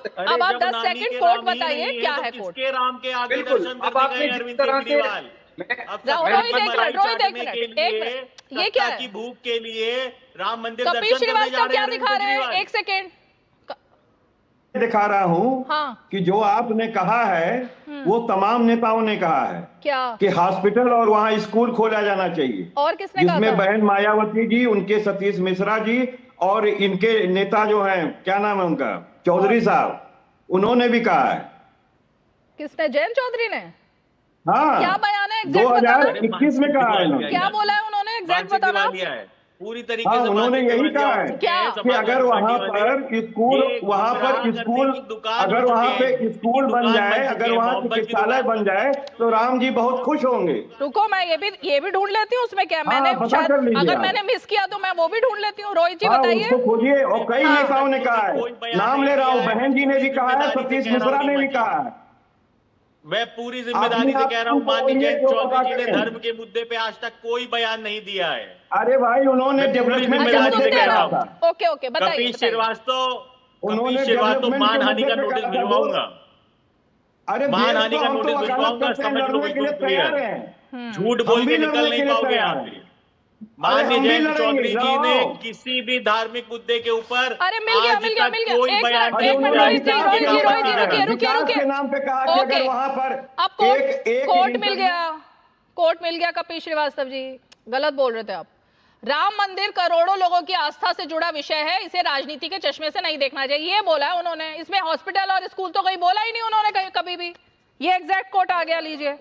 10 सेकंड कोड बताइए, क्या है कोड? किसके राम के आगे बिल्कुल। दर्शन अब आपने जिस तरह से रोहित एक मिनट, ये क्या है? की भूख के लिए राम मंदिर कपिल श्रीवास्तव क्या दिखा रहे हैं? एक सेकेंड दिखा रहा हूँ। हाँ। कि जो आपने कहा है वो तमाम नेताओं ने कहा है क्या? कि हॉस्पिटल और वहाँ स्कूल खोला जाना चाहिए। और किसने कहा? जिसमें बहन मायावती जी, उनके सतीश मिश्रा जी और इनके नेता जो हैं, क्या नाम है उनका, चौधरी साहब, उन्होंने भी कहा है। किसने? जयंत चौधरी ने? हाँ। क्या बयान है? 2021 में कहा है। क्या बोला है उन्होंने? एग्जैक्ट बताना। पूरी तरीके से उन्होंने यही कहा है कि अगर वहाँ पर स्कूल, अगर वहाँ पे स्कूल बन जाए, अगर वहाँ चिकित्सालय बन जाए तो राम जी बहुत खुश होंगे। रुको, मैं ये भी ढूंढ लेती हूँ उसमें क्या। मैंने अगर मैंने मिस किया तो मैं वो भी ढूंढ लेती हूँ। रोहित जी बताइए। खोजिए। और कई नेताओं ने कहा है, नाम ले रहा हूँ, बहन जी ने भी कहा है, सतीश मिश्रा ने भी कहा है। मैं पूरी जिम्मेदारी से कह रहा हूँ, माननीय जयंत चौधरी जी ने धर्म के मुद्दे पे आज तक कोई बयान नहीं दिया है। अरे भाई, उन्होंने डेवलपमेंट ओके बताइए। कपिल श्रीवास्तव मानहानि का नोटिस भिजवाऊंगा। अरे मानहानि का नोटिस भिजवाऊंगा, समझ लो बिल्कुल क्लियर। झूठ बोल के निकल नहीं पाओगे आप। माननीय जयंत चौधरी जी ने किसी भी धार्मिक मुद्दे के ऊपर कोई बयान कोर्ट मिल गया कपिल श्रीवास्तव जी, गलत बोल रहे थे आप। राम मंदिर करोड़ों लोगों की आस्था से जुड़ा विषय है, इसे राजनीति के चश्मे से नहीं देखना चाहिए, ये बोला है उन्होंने। इसमें हॉस्पिटल और स्कूल तो कहीं बोला ही नहीं उन्होंने कभी भी। ये एग्जैक्ट कोट आ गया, लीजिए।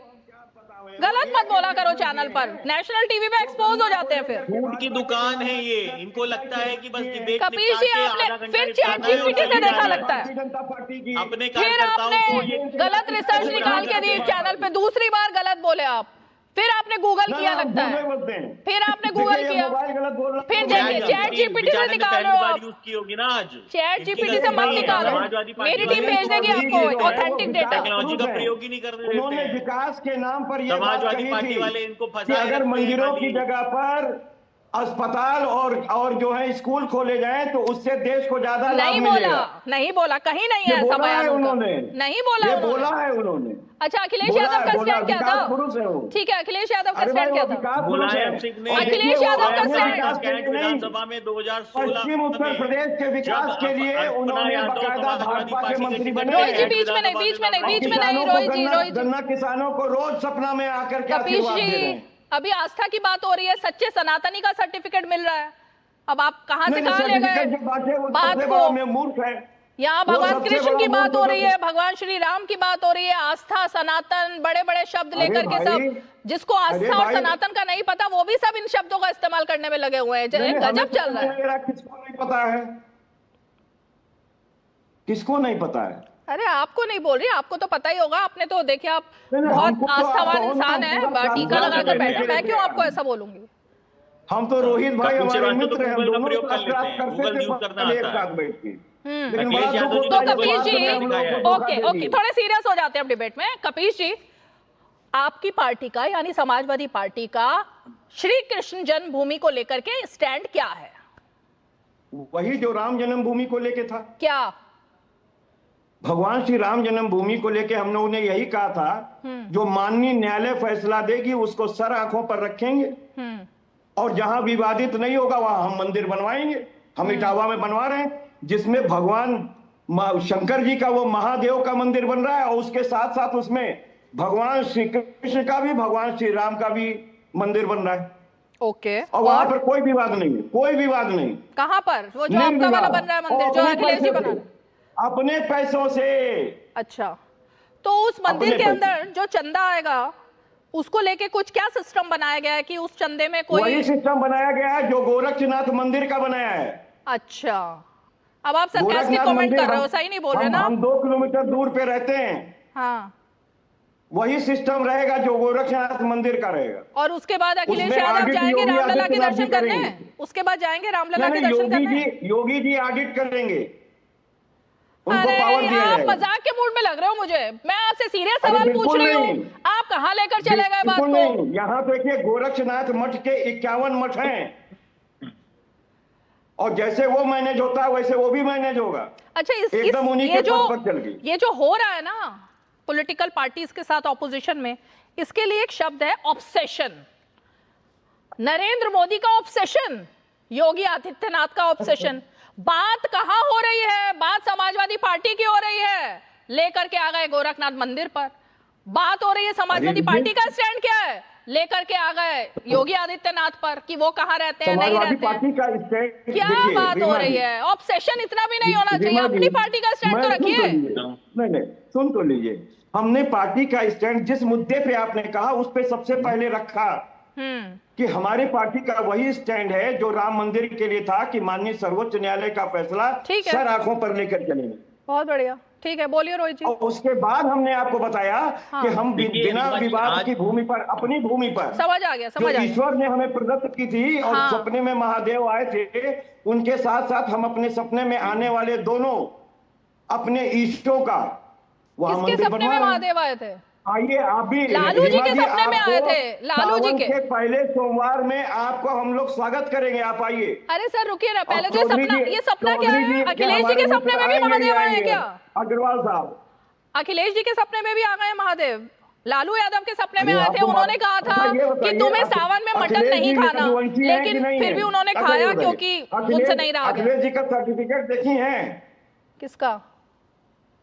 गलत मत बोला करो चैनल पर, नेशनल टीवी पे एक्सपोज हो जाते हैं फिर। फूड की दुकान है ये, इनको लगता है कि बस डिबेट कपिल जी आपने फिर चैट जीपीटी से देखा लगता है, अपने फिर आपने गलत रिसर्च निकाल के दी चैनल पे, दूसरी बार गलत बोले आप, फिर आपने गूगल किया लगता है, फिर आपने गूगल किया, फिर चैट जीपीटी से निकाल रहे हो आप। चैट जीपीटी से मत निकालो, मेरी टीम भेज देगी आपको ऑथेंटिक डेटा। टेक्नोलॉजी का प्रयोग ही नहीं कर रहे। उन्होंने विकास के नाम पर ये समाजवादी पार्टी वाले इनको फंसा, अगर मंदिरों की जगह पर अस्पताल और जो है स्कूल खोले जाएं तो उससे देश को ज्यादा लाभ मिलेगा। नहीं बोला, कहीं नहीं है ऐसा बयान उन्होंने, नहीं बोला, ये बोला है उन्होंने। अच्छा, अखिलेश यादव का स्टैंड क्या था? ठीक है, अखिलेश यादव का स्टैंड क्या था? अखिलेश यादव का स्टैंड विधानसभा में 2016 पश्चिम उत्तर प्रदेश के विकास के लिए उन्होंने बाकायदा भाजपा के मंत्री बने। रोहित जी बीच में नहीं, रोहित जी गन्ना किसानों को रोज सपना में आकर के कपीश जी, अभी आस्था की बात हो रही है, सच्चे सनातनी का सर्टिफिकेट मिल रहा है, अब आप कहां से कहां ले गए बात को? मैं मूर्ख है। यहाँ भगवान कृष्ण की बात हो रही है, भगवान श्री राम की बात हो रही है, आस्था सनातन बड़े बड़े शब्द लेकर के सब, जिसको आस्था और सनातन का नहीं पता वो भी सब इन शब्दों का इस्तेमाल करने में लगे हुए हैं। गजब चल रहा है। किसको नहीं पता है? किसको नहीं पता है? अरे आपको नहीं बोल रही, आपको तो पता ही होगा, आपने तो देखिए आप बहुत आस्थावान इंसान है, टीका लगाकर बैठे, मैं क्यों आपको ऐसा बोलूंगी? हम तो रोहित भाई हमारे मित्र हैं, हम दोनों प्रयोग कर लेते हैं, गूगल यूज करना आता है। तो कपीश जी, ओके, थोड़े सीरियस हो जाते हैं अब डिबेट में। कपीश जी, आपकी पार्टी का यानी समाजवादी पार्टी का श्री कृष्ण जन्मभूमि को लेकर के स्टैंड क्या है? वही जो राम जन्मभूमि को लेके था। क्या? भगवान श्री राम जन्मभूमि को लेके हम लोगों ने यही कहा था, जो माननीय न्यायालय फैसला देगी उसको सर आंखों पर रखेंगे, और जहां विवादित नहीं होगा वहां हम मंदिर बनवाएंगे। हम इटावा में बनवा रहे हैं, जिसमें भगवान शंकर जी का वो महादेव का मंदिर बन रहा है, और उसके साथ साथ उसमें भगवान श्री कृष्ण का भी, भगवान श्री राम का भी मंदिर बन रहा है। ओके, और वहां पर कोई विवाद नहीं है, कोई विवाद नहीं। कहां पर? वो जो आपका वाला बन रहा है मंदिर, जो अखिलेश जी बना रहे हैं अपने पैसों से। अच्छा, तो उस मंदिर के अंदर जो चंदा आएगा उसको लेके कुछ क्या सिस्टम बनाया गया है कि उस चंदे में कोई? वही सिस्टम बनाया गया है जो गोरक्षनाथ मंदिर का बनाया है। अच्छा, अब आप सरकास्टिक कमेंट कर रहे हो, सही नहीं बोल रहे ना? हम 2 किलोमीटर दूर पे रहते हैं। हाँ, वही सिस्टम रहेगा जो गोरक्षनाथ मंदिर का रहेगा। और उसके बाद अखिलेश यादव जाएंगे रामलला के दर्शन करने? उसके बाद जाएंगे रामलला के दर्शन करने? योगी जी ऑडिट करेंगे, उनको पावर दिया जाएगा। आप मजाक के मूड में लग रहे हो मुझे, मैं आपसे सीरियस सवाल पूछ रही हूँ, आप कहाँ लेकर चले गए बात को? यहाँ देखिए गोरक्षनाथ मठ के 51 मठ हैं, और जैसे वो मैनेज होता है वैसे वो भी मैनेज होगा। अच्छा, एकदम उन्हीं के पद पर चल गई। ये जो हो रहा है ना पॉलिटिकल पार्टीज के साथ ऑपोजिशन में, इसके लिए एक शब्द है ऑब्सेशन। नरेंद्र मोदी का ऑब्सेशन, योगी आदित्यनाथ का ऑब्सेशन। बात कहां हो रही है? बात समाजवादी पार्टी की हो रही है, लेकर के आ गए गोरखनाथ मंदिर पर। बात हो रही है समाजवादी पार्टी का स्टैंड क्या है, लेकर के आ गए योगी आदित्यनाथ पर कि वो कहां रहते हैं, नहीं रहते हैं। क्या बात हो रही है? ऑब्सेशन इतना भी नहीं होना चाहिए, अपनी पार्टी का स्टैंड तो रखिए। नहीं, सुन तो लीजिए, हमने पार्टी का स्टैंड जिस मुद्दे पे आपने कहा उस पे सबसे पहले रखा कि हमारी पार्टी का वही स्टैंड है जो राम मंदिर के लिए था, कि माननीय सर्वोच्च न्यायालय का फैसला सर आंखों पर लेकर चलेंगे। बहुत बढ़िया, ठीक है, बोलिए रोहित जी। और उसके बाद हमने आपको बताया कि हम बिना विवाद की भूमि पर, अपनी भूमि पर, समझ आ गया, समझ आ गया, ईश्वर ने हमें प्रदत्त की थी, और सपने में महादेव आए थे, उनके साथ साथ हम अपने सपने में आने वाले दोनों अपने इष्टों का वहां मंदिर बनवा रहे हैं। महादेव आए थे? आइए, आप भी लालू जी के सपने में आए थे, लालू जी के पहले सोमवार में आपको हम लोग स्वागत करेंगे, आप आइए। अरे सर रुकिए ना, पहले तो ये सपना क्या है? अखिलेश जी के सपने में भी महादेव आए हैं क्या? अग्रवाल साहब, अखिलेश जी के सपने में भी आ गए महादेव? लालू यादव के सपने में आए थे, उन्होंने कहा था कि तुम्हें सावन में मटन नहीं खाना, लेकिन फिर भी उन्होंने खाया क्योंकि मुझसे नहीं रहा गया। अखिलेश जी का सर्टिफिकेट देखी है? किसका?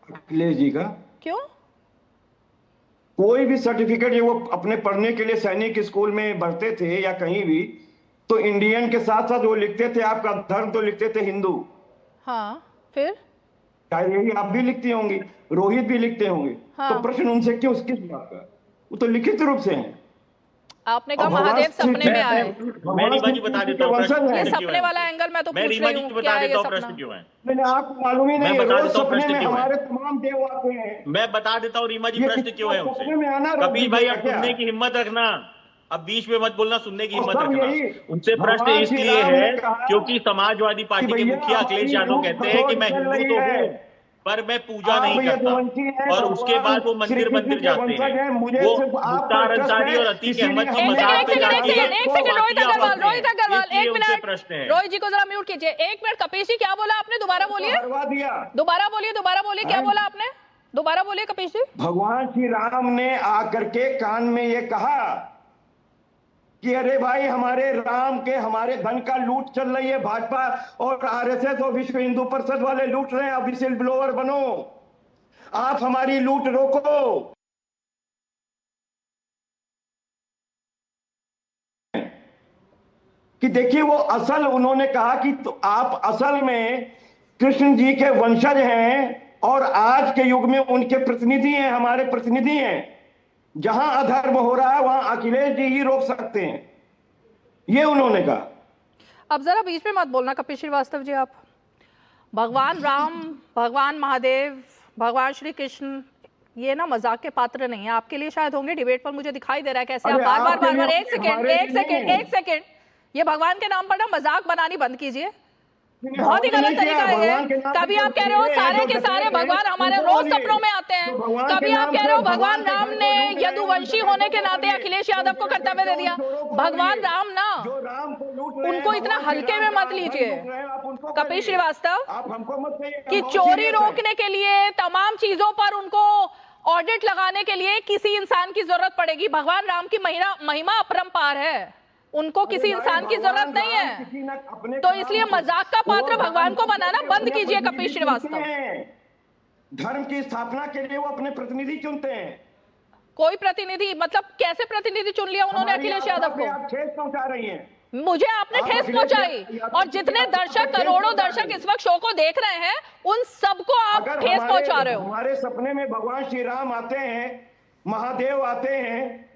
अखिलेश जी का। क्यों? कोई भी सर्टिफिकेट जो वो अपने पढ़ने के लिए सैनिक स्कूल में भरते थे या कहीं भी, तो इंडियन के साथ साथ वो लिखते थे आपका धर्म, तो लिखते थे हिंदू। हाँ, फिर शायद यही आप भी लिखती होंगी, रोहित भी लिखते होंगे। हाँ। तो प्रश्न उनसे क्यों, किस बात का? वो तो लिखित रूप से है। आपने कहा महादेव सपने में आए। मैं रीमा जी बता देता हूं ये सपने वाला एंगल मैं तो पूछ रही हूं, क्या है ये सपना? क्यों है? मैंने आपको मालूम ही नहीं, रोज सपने में हमारे तमाम देव आते हैं। मैं बता देता हूँ रीमा जी प्रश्न क्यों है उनसे। कपिल भाई आप सुनने की हिम्मत रखना, अब बीच में मत बोलना, सुनने की हिम्मत रखना। उनसे प्रश्न इसलिए है क्योंकि समाजवादी पार्टी के मुखिया अखिलेश यादव कहते हैं कि मैं हिंदू तो हूँ, पर मैं पूजा नहीं करता, और उसके बाद वो मंदिर जाते हैं। वो मुख्तार अंसारी और अतीक अहमद की मजाक में जाके रोहित अग्रवाल, एक मिनट, प्रश्न है, रोहित जी को जरा म्यूट कीजिए। एक मिनट, कपिश जी क्या बोला आपने? दोबारा बोलिए, दोबारा बोलिए, क्या बोला आपने? दोबारा बोलिए कपिश जी। भगवान श्री राम ने आकर के कान में ये कहा कि अरे भाई, हमारे राम के हमारे धन का लूट चल रही है, भाजपा और आरएसएस और विश्व हिंदू परिषद वाले लूट रहे हैं, अब विसिल ब्लोअर बनो, आप हमारी लूट रोको। कि देखिए, वो असल उन्होंने कहा कि तो आप असल में कृष्ण जी के वंशज हैं और आज के युग में उनके प्रतिनिधि हैं, हमारे प्रतिनिधि हैं। जहां अधर्म हो रहा है वहां अखिलेश जी ही रोक सकते हैं, ये उन्होंने कहा। अब जरा बीच में मत बोलना कपिल श्रीवास्तव जी। आप भगवान राम, भगवान महादेव, भगवान श्री कृष्ण, ये ना मजाक के पात्र नहीं है। आपके लिए शायद होंगे, डिबेट पर मुझे दिखाई दे रहा है कैसे आप बार बार एक सेकेंड, ये भगवान के नाम पर ना मजाक बनानी बंद कीजिए, बहुत ही गलत तरीका है ये। कभी आप कह रहे हो सारे के सारे भगवान हमारे रोज सपनों में आते हैं, कभी आप कह रहे हो भगवान राम ने यदुवंशी होने के नाते अखिलेश यादव को कर्तव्य दे दिया। भगवान राम ना, उनको इतना हल्के में मत लीजिए कपिल श्रीवास्तव, कि चोरी रोकने के लिए तमाम चीजों पर उनको ऑडिट लगाने के लिए किसी इंसान की जरूरत पड़ेगी। भगवान राम की महिमा अपरंपार है, उनको किसी इंसान की जरूरत नहीं है, तो इसलिए मजाक का पात्र भगवान को बनाना बंद कीजिए कपिल श्रीवास्तव। धर्म की स्थापना के लिए वो अपने प्रतिनिधि चुनते हैं। कोई प्रतिनिधि मतलब कैसे प्रतिनिधि चुन लिया उन्होंने अखिलेश यादव को? आप ठेस पहुंचा रही हैं। मुझे आपने ठेस पहुंचाई, और जितने दर्शक, करोड़ों दर्शक इस वक्त शो को देख रहे हैं, उन सबको आप ठेस पहुंचा रहे हो। हमारे सपने में भगवान श्री राम आते हैं, महादेव आते हैं,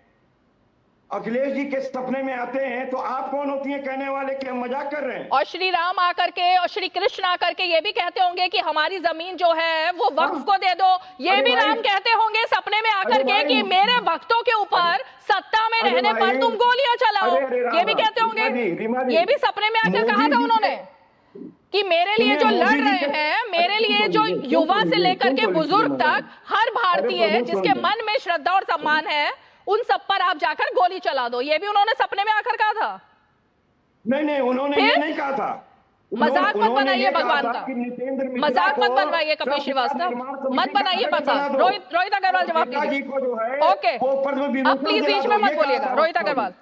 अखिलेश जी के सपने में आते हैं, तो आप कौन होती हैं कहने वाले कि हम मजाक कर रहे हैं? और श्री राम आकर के और श्री कृष्ण आकर के ये भी कहते होंगे कि हमारी जमीन जो है वो वक्फ को दे दो। ये भी राम कहते होंगे सपने में आकर के कि मेरे भक्तों के ऊपर सत्ता में रहने पर तुम गोलियां चलाओ। ये भी कहते होंगे, ये भी सपने में आकर कहा था उन्होंने कि मेरे लिए जो लड़ रहे हैं, मेरे लिए जो युवा से लेकर के बुजुर्ग तक हर भारतीय जिसके मन में श्रद्धा और सम्मान है, उन सब पर आप जाकर गोली चला दो। ये भी उन्होंने सपने में आकर कहा था। नहीं, उन्होंने ये नहीं कहा था। मजाक मत बनाइए भगवान का, मजाक मत बनवाइए कपिल श्रीवास्तव, मत बनाइए मजाक। रोहित अग्रवाल जवाब दीजिए। ओके, अब प्लीज बीच में मत बोलिएगा। रोहित अग्रवाल,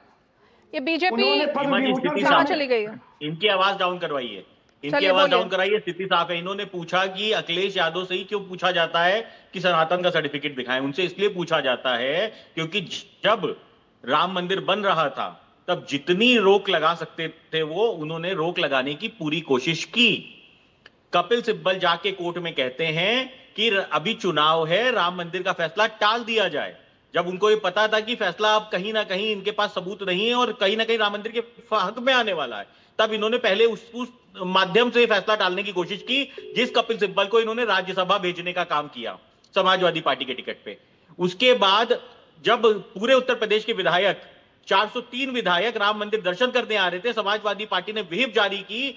ये बीजेपी कहां चली गई है? इनकी आवाज डाउन करवाइए, इनकी आवाज डाउन कराइए, स्थिति साफ है। इन्होंने पूछा कि अखिलेश यादव से ही क्यों पूछा जाता है कि सनातन का सर्टिफिकेट दिखाएं। उनसे इसलिए पूछा जाता है क्योंकि जब राम मंदिर बन रहा था तब जितनी रोक लगा सकते थे वो उन्होंने रोक लगाने की पूरी कोशिश की। कपिल सिब्बल जाके कोर्ट में कहते हैं कि अभी चुनाव है, राम मंदिर का फैसला टाल दिया जाए। जब उनको ये पता था कि फैसला अब कहीं ना कहीं इनके पास सबूत नहीं है और कहीं ना कहीं राम मंदिर के हक में आने वाला है, तब इन्होंने पहले उस माध्यम से फैसला टालने की कोशिश की, जिस कपिल सिब्बल को इन्होंने राज्यसभा भेजने का काम किया समाजवादी पार्टी के टिकट पे। उसके बाद जब पूरे उत्तर प्रदेश के विधायक 403 विधायक राम मंदिर दर्शन करने आ रहे थे, समाजवादी पार्टी ने व्हिप जारी की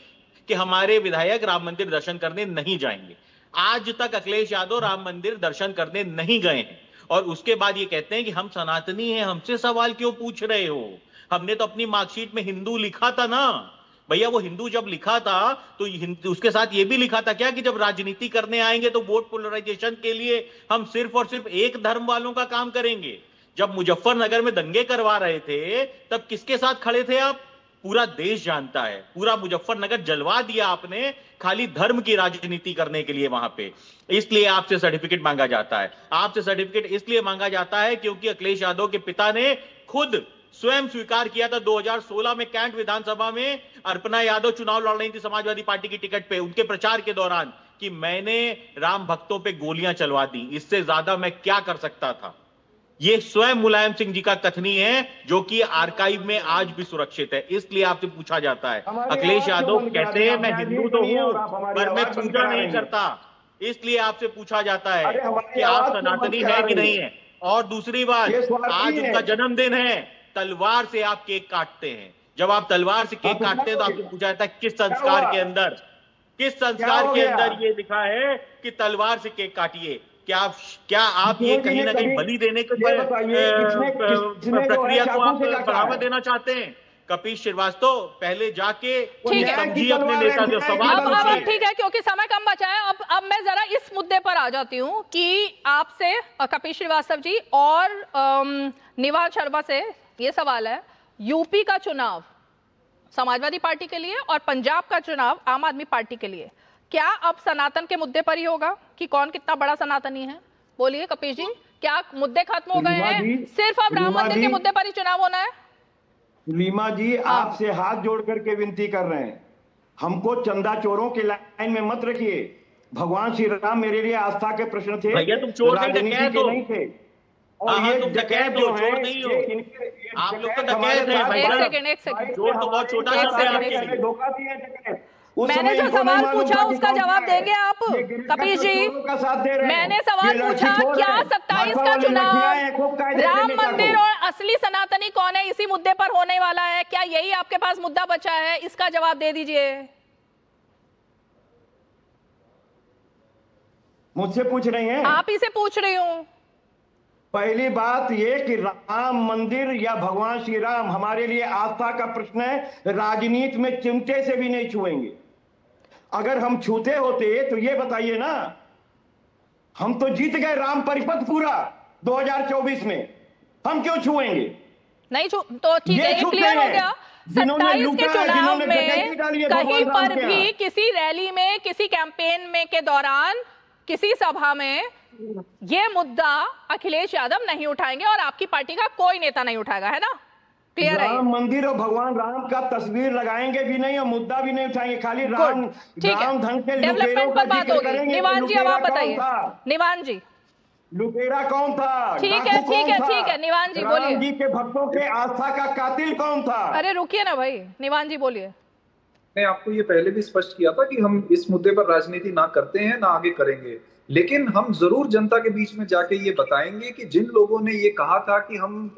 कि हमारे विधायक राम मंदिर दर्शन करने नहीं जाएंगे। आज तक अखिलेश यादव राम मंदिर दर्शन करने नहीं गए हैं, और उसके बाद ये कहते हैं कि हम सनातनी हैं, हमसे सवाल क्यों पूछ रहे हो? हमने तो अपनी मार्कशीट में हिंदू लिखा था ना। भैया वो हिंदू जब लिखा था तो उसके साथ ये भी लिखा था क्या कि जब राजनीति करने आएंगे तो वोट पोलराइजेशन के लिए हम सिर्फ और सिर्फ एक धर्म वालों का काम करेंगे? जब मुजफ्फरनगर में दंगे करवा रहे थे तब किसके साथ खड़े थे आप? पूरा देश जानता है, पूरा मुजफ्फरनगर जलवा दिया आपने खाली धर्म की राजनीति करने के लिए वहां पे। इसलिए आपसे सर्टिफिकेट मांगा जाता है। आपसे सर्टिफिकेट इसलिए मांगा जाता है क्योंकि अखिलेश यादव के पिता ने खुद स्वयं स्वीकार किया था 2016 में कैंट विधानसभा में अर्पणा यादव चुनाव लड़ रही थी समाजवादी पार्टी की टिकट पे, उनके प्रचार के दौरान, कि मैंने राम भक्तों पे गोलियां चलवा दी, इससे ज्यादा मैं क्या कर सकता था। ये स्वयं मुलायम सिंह जी का कथनी है जो कि आर्काइव में आज भी सुरक्षित है। इसलिए आपसे पूछा जाता है। अखिलेश यादव कहते हैं मैं हिंदू तो हूं पर मैं पूजा नहीं करता, इसलिए आपसे पूछा जाता है कि आप सनातनी है कि नहीं है। और दूसरी बात, आज उनका जन्मदिन है, तलवार से आप केक काटते हैं। जब आप तलवार से केक काटते हैं तो आपसे पूछा जाता है किस संस्कार के अंदर, किस संस्कार के अंदर ये लिखा है कि तलवार से केक काटिए? क्या आप ये कहीं ना कहीं बलि देने की प्रक्रिया को आप बढ़ावा देना चाहते हैं? कपिल श्रीवास्तव, पहले जाके समझिए अपने नेता जो सवाल पूछिए। ठीक है, क्योंकि समय कम बचा है, अब मैं जरा इस मुद्दे पर आ जाती हूँ कि आपसे कपिल श्रीवास्तव जी और निवाज शर्मा से ये सवाल है, यूपी का चुनाव समाजवादी पार्टी के लिए और पंजाब का चुनाव आम आदमी पार्टी के लिए, क्या अब सनातन के मुद्दे पर ही होगा कि कौन कितना बड़ा सनातनी है? बोलिए कपिल जी, क्या मुद्दे खत्म हो गए हैं? सिर्फ अब राम मंदिर के मुद्दे पर ही चुनाव होना है? लीमा जी, आपसे हाथ जोड़ करके विनती कर रहे हैं, हमको चंदा चोरों के लाइन में मत रखिए। भगवान श्री राम मेरे लिए आस्था के प्रश्न थे, भैया तुम चोर नहीं थे। और ये डकैत जो है, आप लोग तो डकैत हैं। एक सेकंड, चोर तो बहुत छोटा शब्द है आपके लिए। धोखा दिया डकैत। मैंने जो सवाल पूछा उसका जवाब देंगे आप कपिल जी? मैंने सवाल पूछा, क्या 27 का चुनाव राम मंदिर और असली सनातनी कौन है इसी मुद्दे पर होने वाला है? क्या यही आपके पास मुद्दा बचा है? इसका जवाब दे दीजिए। मुझसे पूछ रही हैं? आप ही से पूछ रही हूँ। पहली बात ये कि राम मंदिर या भगवान श्री राम हमारे लिए आस्था का प्रश्न है, राजनीति में चिमटे से भी नहीं छुएंगे। अगर हम छूते होते तो ये बताइए ना, हम तो जीत गए राम परिपथ पूरा 2024 में, हम क्यों छुएंगे? नहीं तो ठीक है, ये क्लियर हो गया। 27 के चुनाव में कहीं पर भी किसी रैली में, किसी कैंपेन में के दौरान, किसी सभा में ये मुद्दा अखिलेश यादव नहीं उठाएंगे और आपकी पार्टी का कोई नेता नहीं उठाएगा, है ना? क्लियर है? राम मंदिर और भगवान राम का तस्वीर लगाएंगे भी नहीं और मुद्दा भी नहीं उठाएंगे, खाली राम धन के डेवलपमेंट पर बात होगी। निवान जी अब आप बताइए। निवान जी, लुटेरा कौन था? ठीक है निवान जी बोलिए। राम जी के भक्तों के आस्था का कातिल कौन था? अरे रुकिए ना भाई, निवान जी बोलिए। मैं आपको ये पहले भी स्पष्ट किया था कि हम इस मुद्दे पर राजनीति ना करते हैं, ना आगे करेंगे, लेकिन हम जरूर जनता के बीच में जाके ये बताएंगे कि जिन लोगों ने ये कहा था कि हम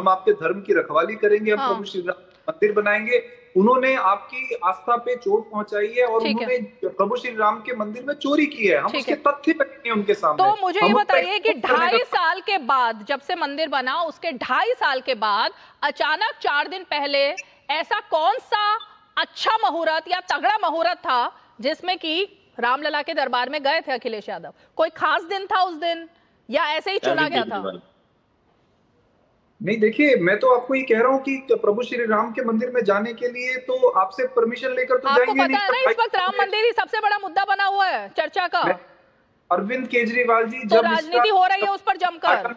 आपके धर्म की रखवाली करेंगे, हम प्रभु श्री राम मंदिर बनाएंगे, उन्होंने आपकी आस्था पे चोट पहुंचाई है और उन्होंने प्रभु श्री राम के मंदिर में चोरी की है। हम उसके तथ्य रखेंगे उनके सामने। तो मुझे ये बताइए कि 2.5 साल के बाद, जब से मंदिर बना उसके 2.5 साल के बाद अचानक 4 दिन पहले ऐसा कौन सा अच्छा मुहूर्त या तगड़ा मुहूर्त था जिसमें कि रामलला के दरबार में गए थे अखिलेश यादव? कोई खास दिन था उस दिन या ऐसे ही चुना गया था? नहीं, देखिए, मैं तो आपको ये कह रहा हूँ कि प्रभु श्री राम के मंदिर में जाने के लिए तो आपसे परमिशन लेकर तो आपको जाएंगे पता है ना, इस वक्त राम मंदिर ही सबसे बड़ा मुद्दा बना हुआ है चर्चा का। अरविंद केजरीवाल जी तो राजनीति हो रही है उस पर जमकर।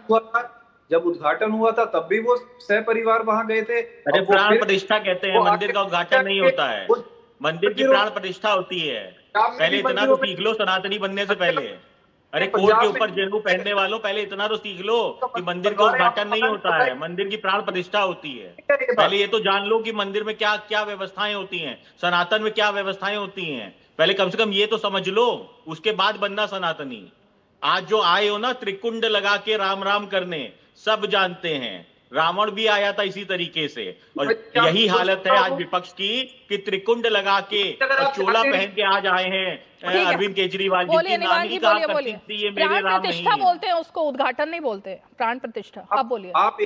जब उद्घाटन हुआ था तब भी वो सहपरिवार वहां गए थे। अरे प्राण प्रतिष्ठा कहते हैं, मंदिर का उद्घाटन नहीं होता है, मंदिर की प्राण प्रतिष्ठा होती है। पहले इतना तो सीख लो सनातनी बनने से पहले। अरे कोट के ऊपर गेरू पहनने वालों, पहले इतना तो सीख लो कि मंदिर का उद्घाटन नहीं होता है, मंदिर की प्राण प्रतिष्ठा होती है। पहले ये तो जान लो कि मंदिर में क्या क्या व्यवस्थाएं होती हैं, सनातन में क्या व्यवस्थाएं होती हैं, पहले कम से कम ये तो समझ लो, उसके बाद बनना सनातनी। आज जो आए हो ना त्रिकुंड लगा के राम राम करने, सब जानते हैं रावण भी आया था इसी तरीके से, और यही हालत है आज विपक्ष की कि त्रिकुंड लगा के और चोला पहन के आज आए हैं अरविंद केजरीवाल जी की नानी का प्राण प्रतिष्ठा बोलते हैं उसको, उद्घाटन नहीं बोलते, प्राण प्रतिष्ठा। आप बोलिए। आप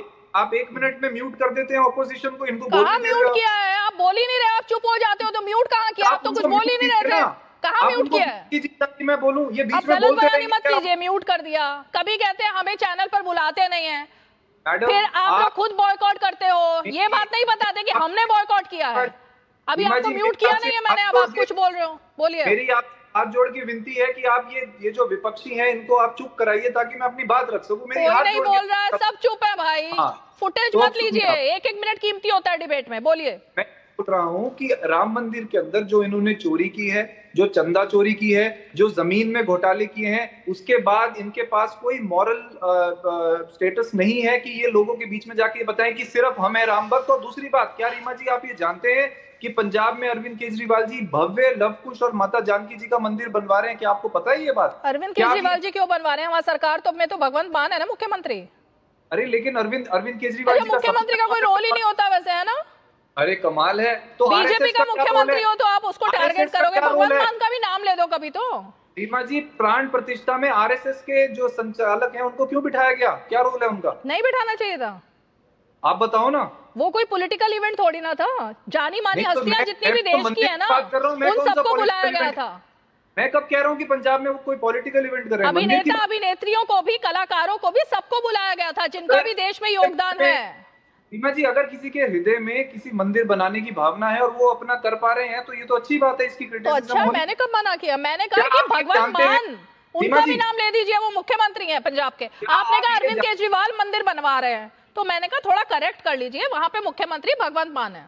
1 मिनट में म्यूट कर देते हैं ऑपोजिशन को, इनको कहाँ म्यूट किया है? आप बोल ही नहीं रहे, आप चुप हो जाते हो तो म्यूट कहाँ किया? आप तो कुछ बोल ही नहीं रहे थे, कहाँ म्यूट किया है? मैं बोलूं ये बीच में गलत बयानी मत कीजिए, म्यूट कर दिया। कभी कहते हैं हमें चैनल पर बुलाते नहीं है, फिर आप लोग खुद बॉयकॉट करते हो, ये बात नहीं बताते कि हमने बॉयकॉट किया है। अभी आपको म्यूट किया नहीं है मैंने, अब आप कुछ बोल रहे हो, बोलिए। मेरी आप हाथ जोड़ की विनती है कि आप ये जो विपक्षी हैं इनको आप चुप कराइए ताकि मैं अपनी बात रख सकूं। कोई नहीं बोल रहा है, सब चुप है भाई। फुटेज मत लीजिए, 1-1 मिनट कीमती होता है डिबेट में, बोलिए। मैं बोल रहा हूं कि राम मंदिर के अंदर जो इन्होंने चोरी की है, जो चंदा चोरी की है, जो जमीन में घोटाले किए हैं, उसके बाद इनके पास कोई मॉरल स्टेटस नहीं है कि ये लोगों के बीच में जाके बताएं कि सिर्फ हम है राम भक्त। और दूसरी बात, क्या रीमा जी आप ये जानते हैं कि पंजाब में अरविंद केजरीवाल जी भव्य लव कुश और माता जानकी जी का मंदिर बनवा रहे हैं? क्या आपको पता है ये बात? अरविंद केजरीवाल जी क्यों बनवा रहे हैं? वहाँ सरकार तो में तो भगवंत मान है ना मुख्यमंत्री। अरे लेकिन अरविंद केजरीवाल जी मुख्यमंत्री का कोई रोल ही नहीं होता वैसे, है ना? अरे कमाल है। तो बीजेपी का मुख्यमंत्री हो तो आप उसको टारगेट करोगे? भगवंत मान का भी नाम ले दो कभी तो। रीमा जी, प्राण प्रतिष्ठा में आरएसएस के जो संचालक हैं उनको क्यों बिठाया गया? क्या रोल है उनका? नहीं बिठाना चाहिए था। आप बताओ ना। वो कोई पॉलिटिकल इवेंट थोड़ी ना था। जानी मानी हस्तियां जितनी भी देश की है ना, उन सबको बुलाया गया था। मैं कब कह रहा हूँ कि पंजाब में वो कोई पॉलिटिकल इवेंट कर रहे हैं? अभिनेता अभिनेत्रियों को भी, कलाकारों को भी, सबको बुलाया गया था जिनका भी देश में योगदान है। रीमा जी, अगर किसी के हृदय में किसी मंदिर बनाने की भावना है और वो अपना कर पा रहे हैं तो ये तो अच्छी बात है। इसकी क्रिटिसिज्म तो अच्छा, मैंने कब मना किया? मैंने कहा कि भगवंत मान, उनका भी नाम ले दीजिए, वो मुख्यमंत्री हैं पंजाब के। आपने कहा अरविंद केजरीवाल मंदिर बनवा रहे हैं, तो मैंने कहा थोड़ा करेक्ट कर लीजिए, वहां पे मुख्यमंत्री भगवंत मान है।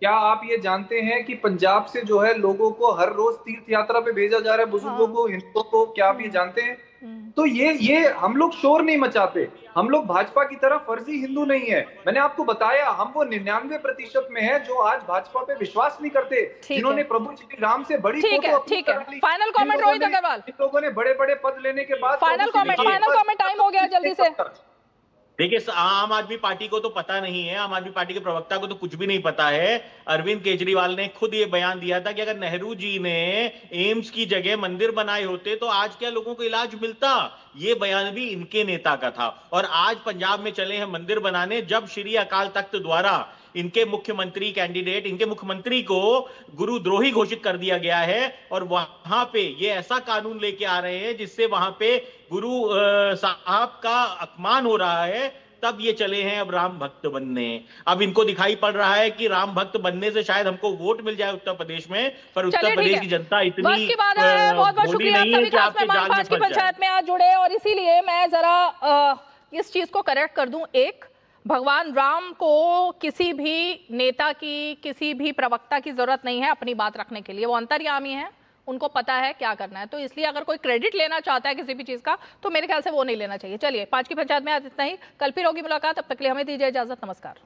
क्या आप ये जानते हैं कि पंजाब से जो है लोगों को हर रोज तीर्थ यात्रा पे भेजा जा रहा है, बुजुर्गों को, हिंदुओं को? क्या आप ये जानते हैं? तो ये हम लोग शोर नहीं मचाते। हम लोग भाजपा की तरह फर्जी हिंदू नहीं है। मैंने आपको बताया, हम वो 99% में है जो आज भाजपा पे विश्वास नहीं करते, जिन्होंने प्रभु श्री राम से बड़ी ठीक है। Final comment Rohit Agarwal. लोगों ने बड़े बड़े पद लेने के बाद फाइनल कमेंट टाइम हो गया, जल्दी से। देखिए, आम आदमी पार्टी को तो पता नहीं है, आम आदमी पार्टी के प्रवक्ता को तो कुछ भी नहीं पता है। अरविंद केजरीवाल ने खुद ये बयान दिया था कि अगर नेहरू जी ने एम्स की जगह मंदिर बनाए होते तो आज क्या लोगों को इलाज मिलता। ये बयान भी इनके नेता का था। और आज पंजाब में चले हैं मंदिर बनाने, जब श्री अकाल तख्त द्वारा इनके मुख्यमंत्री कैंडिडेट, इनके मुख्यमंत्री को गुरुद्रोही घोषित कर दिया गया है। और वहां पे ये ऐसा कानून लेके आ रहे हैं जिससे वहां पे गुरु साहब का अपमान हो रहा है, तब ये चले हैं अब राम भक्त बनने। अब इनको दिखाई पड़ रहा है कि राम भक्त बनने से शायद हमको वोट मिल जाए उत्तर प्रदेश में, पर उत्तर प्रदेश की जनता इतनी बहुत शुक्रिया नहीं है कि आपके जाल में की पंचायत में आज जुड़े। और इसीलिए मैं जरा इस चीज को करेक्ट कर दूं। एक, भगवान राम को किसी भी नेता की, किसी भी प्रवक्ता की जरूरत नहीं है अपनी बात रखने के लिए। वो अंतर्यामी है, उनको पता है क्या करना है। तो इसलिए अगर कोई क्रेडिट लेना चाहता है किसी भी चीज का, तो मेरे ख्याल से वो नहीं लेना चाहिए। चलिए, 5 की पंचायत में आज इतना ही। कल फिर होगी मुलाकात, तब तक के लिए हमें दीजिए इजाजत। नमस्कार।